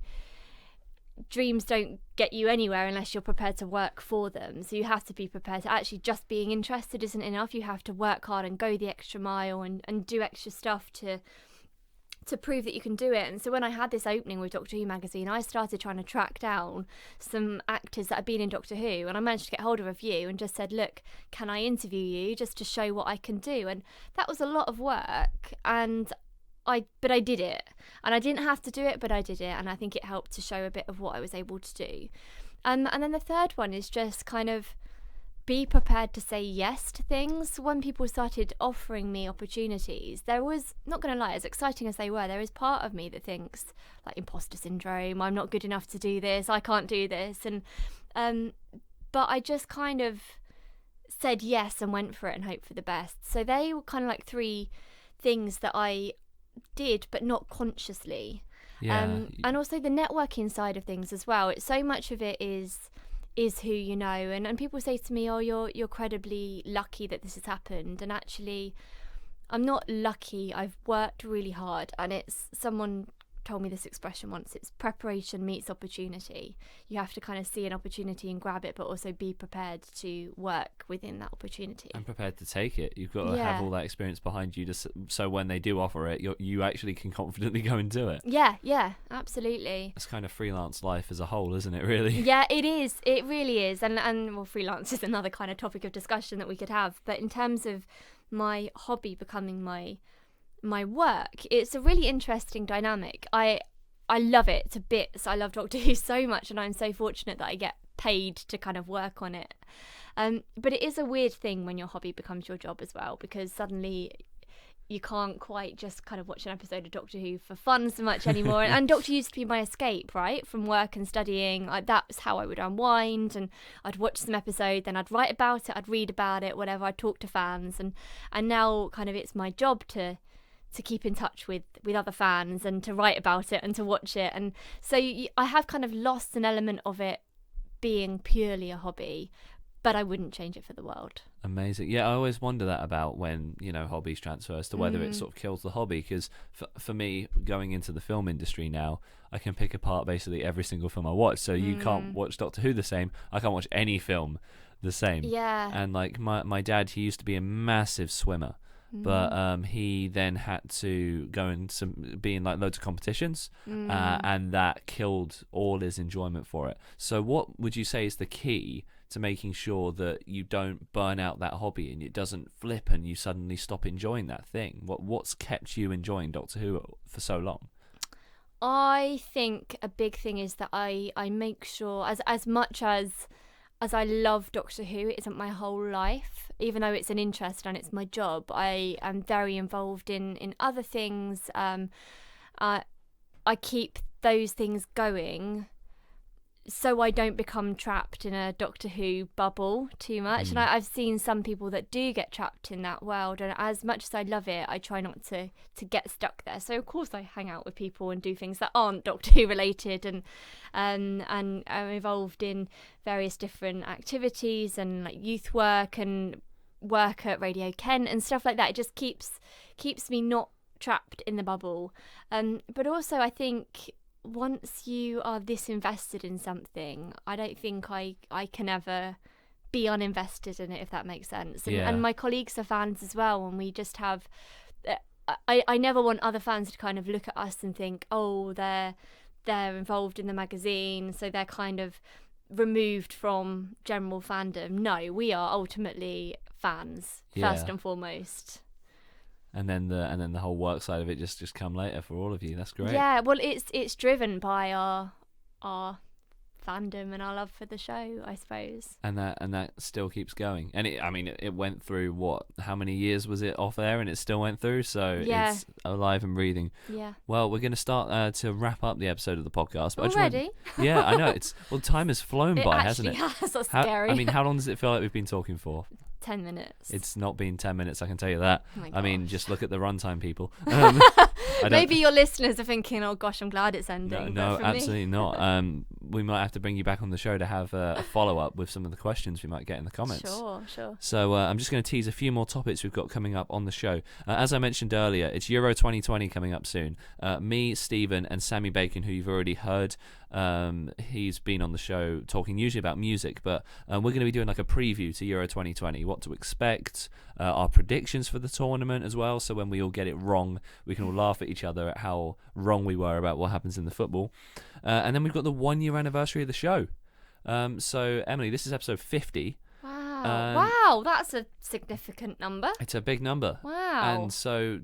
B: dreams don't get you anywhere unless you're prepared to work for them. So you have to be prepared to actually, just being interested isn't enough. You have to work hard and go the extra mile and do extra stuff to prove that you can do it. And so when I had this opening with Doctor Who magazine, I started trying to track down some actors that had been in Doctor Who, and I managed to get hold of a few and just said, look, can I interview you just to show what I can do? And that was a lot of work, but I did it, and I didn't have to do it, but I did it, and I think it helped to show a bit of what I was able to do. And then the third one is just kind of be prepared to say yes to things. When people started offering me opportunities, there was, not going to lie, as exciting as they were, there is part of me that thinks, like, imposter syndrome, I'm not good enough to do this, I can't do this, and but I just kind of said yes and went for it and hoped for the best. So they were kind of like three things that I did, but not consciously. And also the networking side of things as well. It's so much of it is who you know, and people say to me, oh, you're credibly lucky that this has happened, and actually I'm not lucky. I've worked really hard, and it's, someone told me this expression once, it's preparation meets opportunity. You have to kind of see an opportunity and grab it, but also be prepared to work within that opportunity.
A: And prepared to take it. You've got to have all that experience behind you, so when they do offer it, you actually can confidently go and do it.
B: Yeah, absolutely.
A: It's kind of freelance life as a whole, isn't it, really?
B: Yeah, it is. It really is. And well, freelance is another kind of topic of discussion that we could have. But in terms of my hobby becoming my work, it's a really interesting dynamic. I love it to bits. I love Doctor Who so much, and I'm so fortunate that I get paid to kind of work on it. But it is a weird thing when your hobby becomes your job as well, because suddenly you can't quite just kind of watch an episode of Doctor Who for fun so much anymore. And Doctor Who used to be my escape, right, from work and studying. That's how I would unwind, and I'd watch some episode, then I'd write about it, I'd read about it, whatever, I'd talk to fans, and now kind of it's my job to keep in touch with other fans and to write about it and to watch it. And so I have kind of lost an element of it being purely a hobby, but I wouldn't change it for the world.
A: Amazing. Yeah, I always wonder that about when, hobbies transfer, as to whether it sort of kills the hobby, because for me, going into the film industry now, I can pick apart basically every single film I watch. So you can't watch Doctor Who the same. I can't watch any film the same.
B: Yeah.
A: And like my dad, he used to be a massive swimmer. But he then had to go and be in like loads of competitions, and that killed all his enjoyment for it. So what would you say is the key to making sure that you don't burn out that hobby and it doesn't flip and you suddenly stop enjoying that thing? What's kept you enjoying Doctor Who for so long?
B: I think a big thing is that I make sure, as much as I love Doctor Who, it isn't my whole life. Even though it's an interest and it's my job, I am very involved in other things. I keep those things going so I don't become trapped in a Doctor Who bubble too much. And I've seen some people that do get trapped in that world, and as much as I love it, I try not to get stuck there. So of course I hang out with people and do things that aren't Doctor Who related, and I'm involved in various different activities and like youth work and work at Radio Kent and stuff like that. It just keeps me not trapped in the bubble. But also I think once you are this invested in something, I don't think I can ever be uninvested in it, if that makes sense. And my colleagues are fans as well, and we just have I never want other fans to kind of look at us and think, oh, they're involved in the magazine, so they're kind of removed from general fandom. No, we are ultimately fans first and foremost. And then
A: the whole work side of it just come later for all of you. That's great.
B: Yeah, well, it's driven by our fandom and our love for the show, I suppose.
A: And that still keeps going. And it went through how many years was it off air, and it still went through. So it's alive and breathing.
B: Yeah.
A: Well, we're going to start to wrap up the episode of the podcast. But
B: already?
A: Yeah, I know. Time has flown by, hasn't it?
B: Has. That's scary.
A: How long does it feel like we've been talking for?
B: 10 minutes.
A: It's not been 10 minutes, I can tell you that.
B: Oh
A: Just look at the runtime, people.
B: Maybe your listeners are thinking, oh gosh, I'm glad it's ending.
A: No, absolutely not. We might have to bring you back on the show to have a follow-up with some of the questions we might get in the comments.
B: Sure.
A: So I'm just going to tease a few more topics we've got coming up on the show. As I mentioned earlier, it's Euro 2020 coming up soon. Me, Stephen, and Sammy Bacon, who you've already heard, he's been on the show talking usually about music, but we're going to be doing like a preview to Euro 2020, what to expect, our predictions for the tournament as well, so when we all get it wrong we can all laugh at each other at how wrong we were about what happens in the football. And then we've got the 1 year anniversary of the show. So Emily, this is episode 50.
B: Wow, that's a significant number.
A: It's a big number.
B: Wow.
A: And so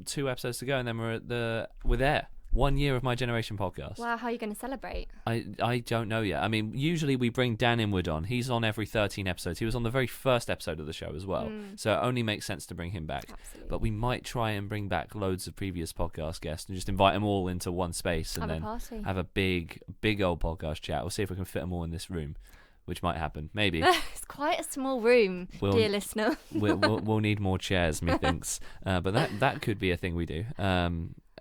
A: 2 episodes to go, and then we're there. 1 year of My Generation podcast.
B: Wow, how are you going to celebrate?
A: I don't know yet. I mean, usually we bring Dan Inwood on. He's on every 13 episodes. He was on the very first episode of the show as well. So it only makes sense to bring him back.
B: Absolutely.
A: But we might try and bring back loads of previous podcast guests and just invite them all into one space and then have a big old podcast chat. We'll see if we can fit them all in this room, which might happen. Maybe.
B: It's quite a small room, dear listener.
A: we'll need more chairs, methinks. But that could be a thing we do.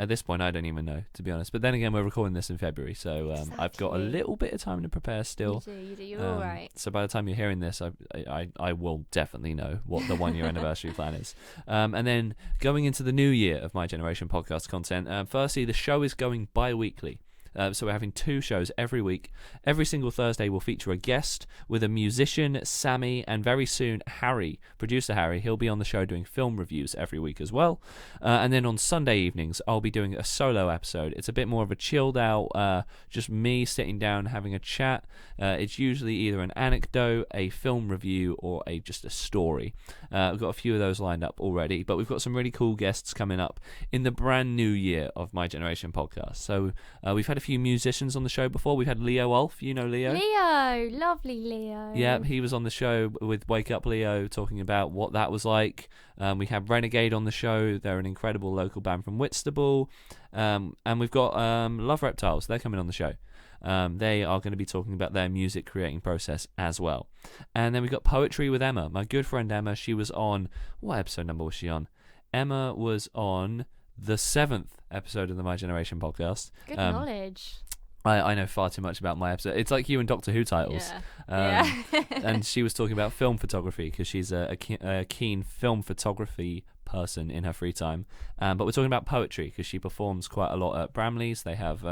A: At this point, I don't even know, to be honest. But then again, we're recording this in February, so I've got a little bit of time to prepare still.
B: You do. You're all right.
A: So by the time you're hearing this, I will definitely know what the 1 year anniversary plan is. And then going into the new year of My Generation podcast content, firstly, the show is going bi-weekly. So we're having 2 shows every week. Every single Thursday will feature a guest with a musician, Sammy, and very soon Harry, producer Harry. He'll be on the show doing film reviews every week as well. And then on Sunday evenings, I'll be doing a solo episode. It's a bit more of a chilled out, just me sitting down having a chat. It's usually either an anecdote, a film review, or just a story. We've got a few of those lined up already, but we've got some really cool guests coming up in the brand new year of My Generation podcast. So we've had a few musicians on the show before. We've had Leo Ulf. You know Leo?
B: Lovely Leo.
A: Yeah, he was on the show with Wake Up Leo talking about what that was like. We have Renegade on the show. They're an incredible local band from Whitstable. And we've got Love Reptiles. They're coming on the show. They are going to be talking about their music creating process as well. And then we've got Poetry with Emma, my good friend Emma. She was on, what episode number was she on? Emma was on the 7th episode of the My Generation podcast.
B: Good knowledge.
A: I know far too much about my episode. It's like you and Doctor Who titles.
B: Yeah.
A: And she was talking about film photography because she's a keen film photography person in her free time. But we're talking about poetry because she performs quite a lot at Bramley's. They have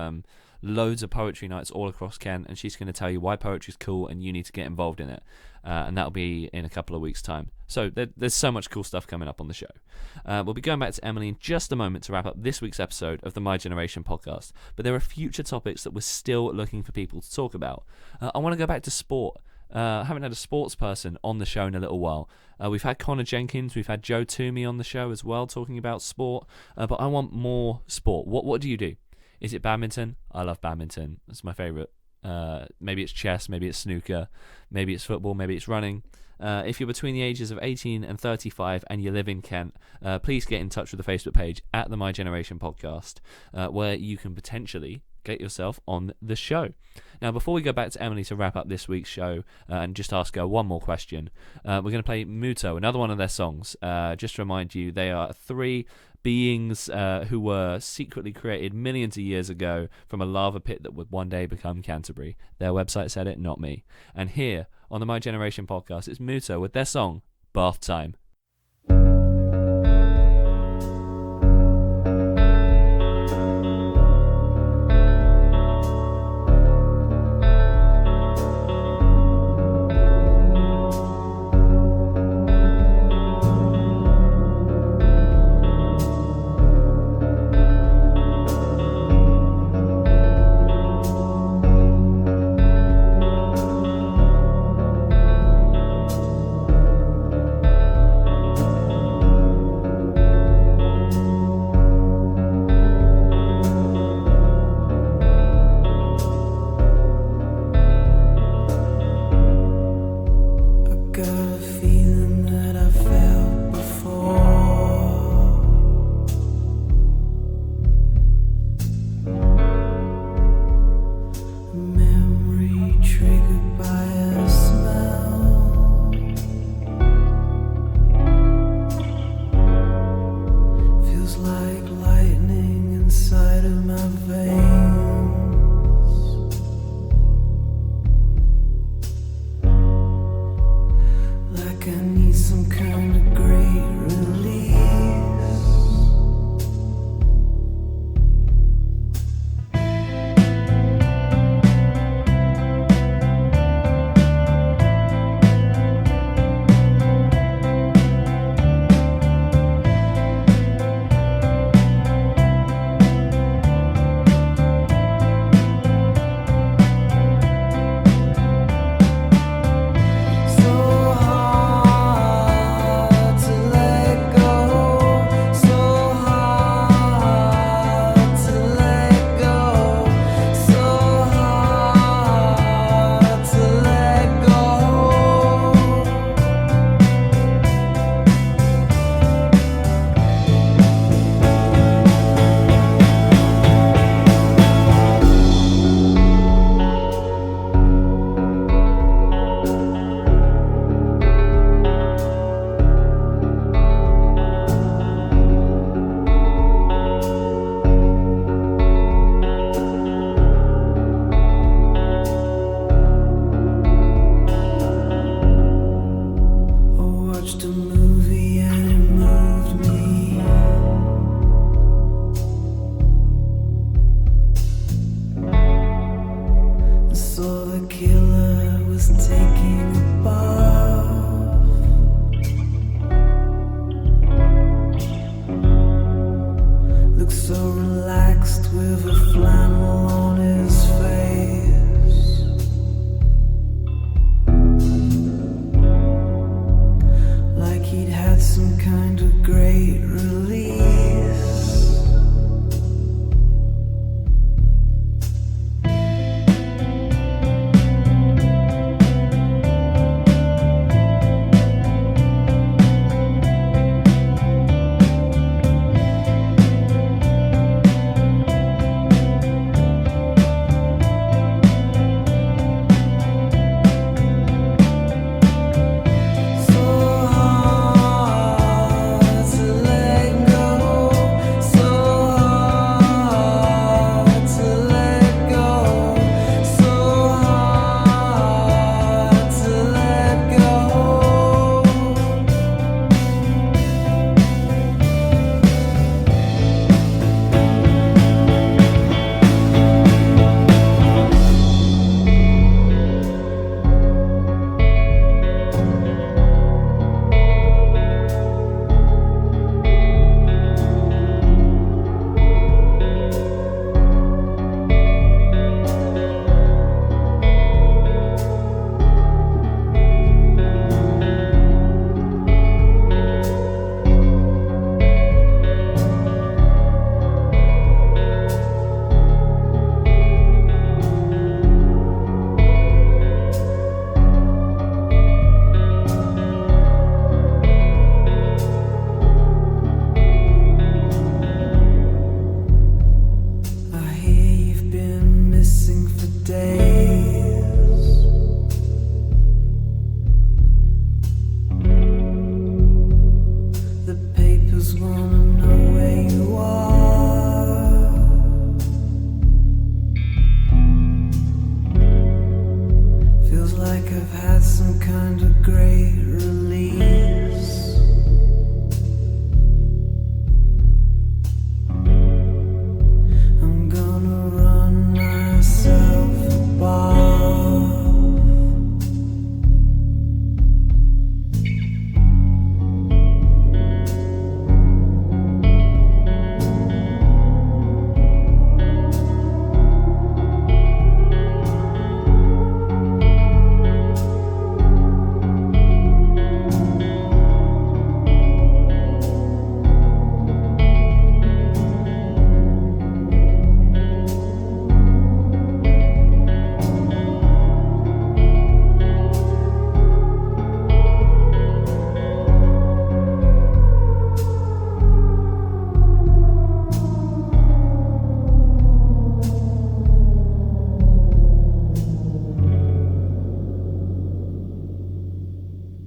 A: loads of poetry nights all across Kent, and she's going to tell you why poetry is cool and you need to get involved in it. And that'll be in a couple of weeks' time. So there's so much cool stuff coming up on the show. We'll be going back to Emily in just a moment to wrap up this week's episode of the My Generation podcast. But there are future topics that we're still looking for people to talk about. I want to go back to sport. Haven't had a sports person on the show in a little while. We've had Connor Jenkins, we've had Joe Toomey on the show as well, talking about sport. But I want more sport. What do you do? Is it badminton? I love badminton. That's my favourite. Maybe it's chess, maybe it's snooker, maybe it's football, maybe it's running. If you're between the ages of 18 and 35 and you live in Kent, please get in touch with the Facebook page at the My Generation Podcast, where you can potentially get yourself on the show. Now, before we go back to Emily to wrap up this week's show and just ask her one more question, we're going to play Muto, another one of their songs. Just to remind you, they are 3 beings who were secretly created millions of years ago from a lava pit that would one day become Canterbury. Their website said it, not me. And here on the My Generation Podcast, it's Muto with their song, Bath Time.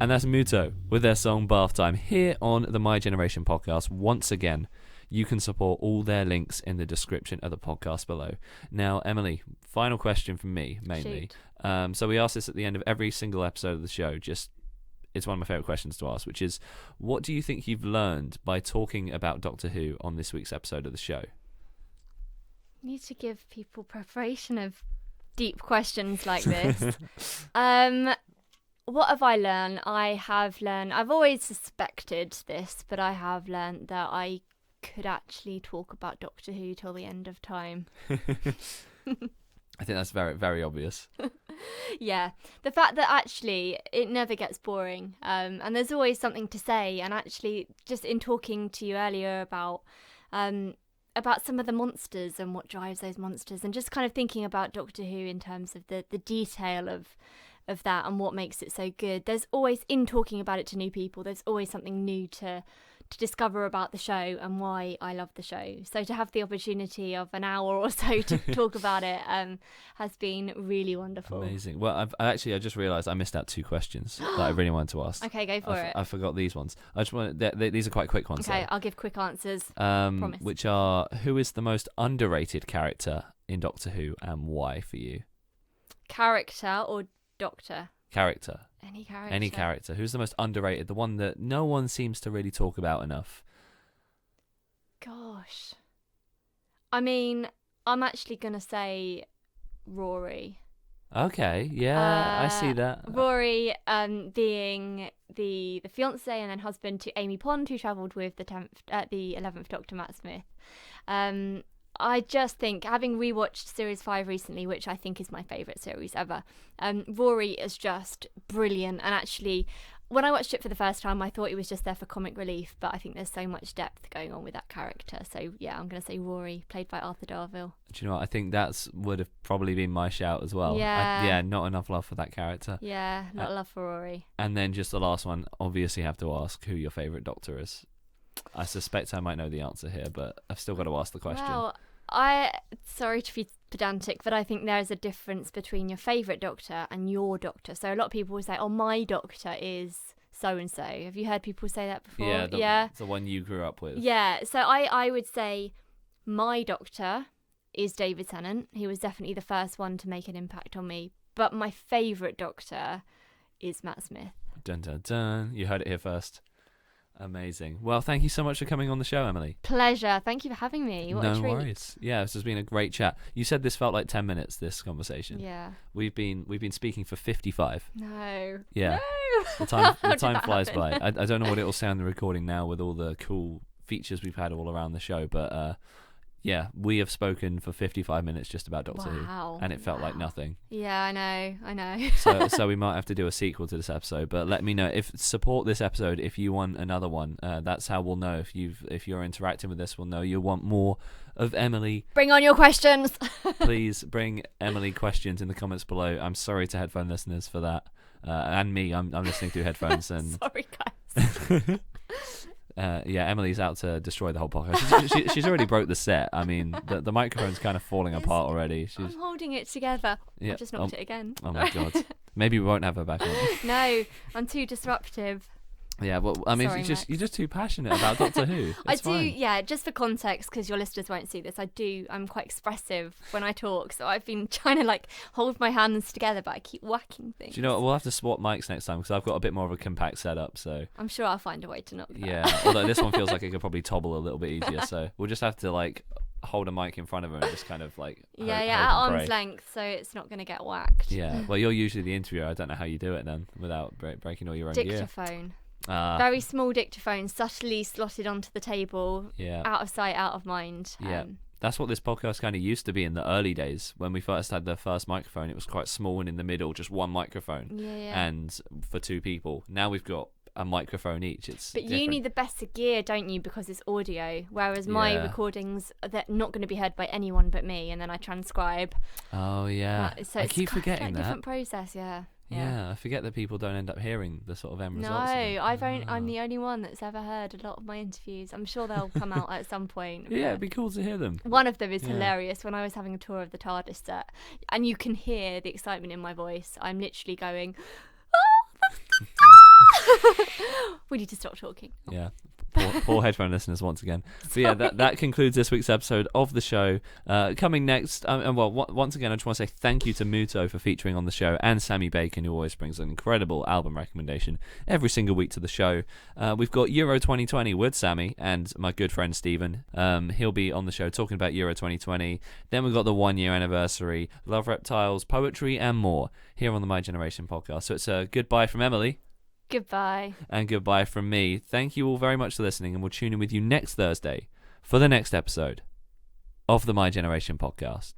A: And that's Muto with their song Bath Time here on the My Generation podcast. Once again, you can support all their links in the description of the podcast below. Now, Emily, final question from me, mainly. So we ask this at the end of every single episode of the show. It's one of my favourite questions to ask, which is, what do you think you've learned by talking about Doctor Who on this week's episode of the show?
B: You need to give people preparation of deep questions like this. What have I learned? I've always suspected this, but I have learned that I could actually talk about Doctor Who till the end of time.
A: I think that's very, very obvious.
B: Yeah, the fact that actually it never gets boring, and there's always something to say. And actually, just in talking to you earlier about some of the monsters and what drives those monsters, and just kind of thinking about Doctor Who in terms of the detail of that and what makes it so good. There's always, in talking about it to new people, there's always something new to discover about the show and why I love the show. So to have the opportunity of an hour or so to talk about it has been really wonderful.
A: Amazing. Well, I just realised I missed out 2 questions that I really wanted to ask.
B: Okay, go for it.
A: I forgot these ones. I just want these are quite quick ones.
B: Okay,
A: though.
B: I'll give quick answers. Promise.
A: Which are, who is the most underrated character in Doctor Who and why for you?
B: Character or Doctor?
A: Character.
B: Any character.
A: Who's the most underrated? The one that no one seems to really talk about enough.
B: Gosh. I mean, I'm actually going to say Rory.
A: Okay, yeah, I see that.
B: Rory being the fiancé and then husband to Amy Pond, who travelled with the 11th Doctor, Matt Smith. I just think, having rewatched Series 5 recently, which I think is my favourite series ever, Rory is just brilliant. And actually, when I watched it for the first time, I thought he was just there for comic relief, but I think there's so much depth going on with that character. So, yeah, I'm going to say Rory, played by Arthur Darvill.
A: Do you know what? I think that would have probably been my shout as well.
B: Yeah.
A: Not enough love for that character.
B: Yeah, not love for Rory.
A: And then just the last one, obviously have to ask who your favourite Doctor is. I suspect I might know the answer here, but I've still got to ask the question.
B: Well, sorry to be pedantic, but I think there is a difference between your favourite Doctor and your Doctor. So a lot of people will say, oh, my Doctor is so-and-so. Have you heard people say that before?
A: Yeah, the one you grew up with.
B: Yeah, so I would say my Doctor is David Tennant. He was definitely the first one to make an impact on me. But my favourite Doctor is Matt Smith.
A: Dun, dun, dun. You heard it here first. Amazing. Well, thank you so much for coming on the show, Emily.
B: Pleasure. Thank you for having me. What a treat.
A: No worries. Yeah, this has been a great chat. You said this felt like 10 minutes, this conversation.
B: Yeah.
A: We've been speaking for 55.
B: No.
A: Yeah.
B: No.
A: The time flies by. I don't know what it'll say on the recording now with all the cool features we've had all around the show, but yeah, we have spoken for 55 minutes just about Doctor Who, and it felt like nothing.
B: Yeah, I know.
A: so we might have to do a sequel to this episode, but let me know support this episode if you want another one. That's how we'll know if you're interacting with this. We'll know you want more of Emily.
B: Bring on your questions.
A: Please bring Emily questions in the comments below. I'm sorry to headphone listeners for that, and me. I'm listening through headphones and.
B: Sorry, guys.
A: Yeah, Emily's out to destroy the whole podcast. She's already broke the set. I mean, the microphone's kind of falling apart already.
B: I'm holding it together.
A: Yeah.
B: I've just knocked it again.
A: Oh my God. Maybe we won't have her back on.
B: No, I'm too disruptive.
A: Yeah, well, I mean,
B: Sorry,
A: you're just too passionate about Doctor Who.
B: I do, yeah, just for context, because your listeners won't see this, I'm quite expressive when I talk, so I've been trying to, hold my hands together, but I keep whacking things.
A: Do you know what? We'll have to swap mics next time, because I've got a bit more of a compact setup, so...
B: I'm sure I'll find a way to knock that.
A: Yeah, although this one feels like it could probably tobble a little bit easier, so we'll just have to, hold a mic in front of her and just kind of,
B: at arm's length, so it's not going to get whacked.
A: Yeah, well, you're usually the interviewer. I don't know how you do it then, without breaking all your own gear.
B: Dictaphone. Very small dictaphone, subtly slotted onto the table.
A: Yeah.
B: Out of sight, out of mind.
A: Yeah. That's what this podcast kind of used to be in the early days. When we first had the first microphone, it was quite small and in the middle, just one microphone.
B: Yeah.
A: And for 2 people. Now we've got a microphone each. But
B: you need the better gear, don't you? Because it's audio. Whereas my recordings, they're not going to be heard by anyone but me, and then I transcribe.
A: Oh, yeah.
B: So
A: I keep forgetting that.
B: Different process, yeah.
A: Yeah, I forget that people don't end up hearing the sort of end results.
B: No, I'm the only one that's ever heard a lot of my interviews. I'm sure they'll come out at some point.
A: Yeah, it'd be cool to hear them.
B: One of them is hilarious. When I was having a tour of the TARDIS set, and you can hear the excitement in my voice, I'm literally going, We need to stop talking.
A: Yeah. Poor headphone listeners once again. But yeah, that concludes this week's episode of the show. Coming next, once again, I just want to say thank you to Muto for featuring on the show, and Sammy Bacon, who always brings an incredible album recommendation every single week to the show. We've got Euro 2020 with Sammy and my good friend Stephen. He'll be on the show talking about Euro 2020. Then we've got the 1 year anniversary, Love Reptiles, poetry, and more here on the My Generation podcast. So it's a goodbye from Emily.
B: Goodbye.
A: And goodbye from me. Thank you all very much for listening, and we'll tune in with you next Thursday for the next episode of the My Generation podcast.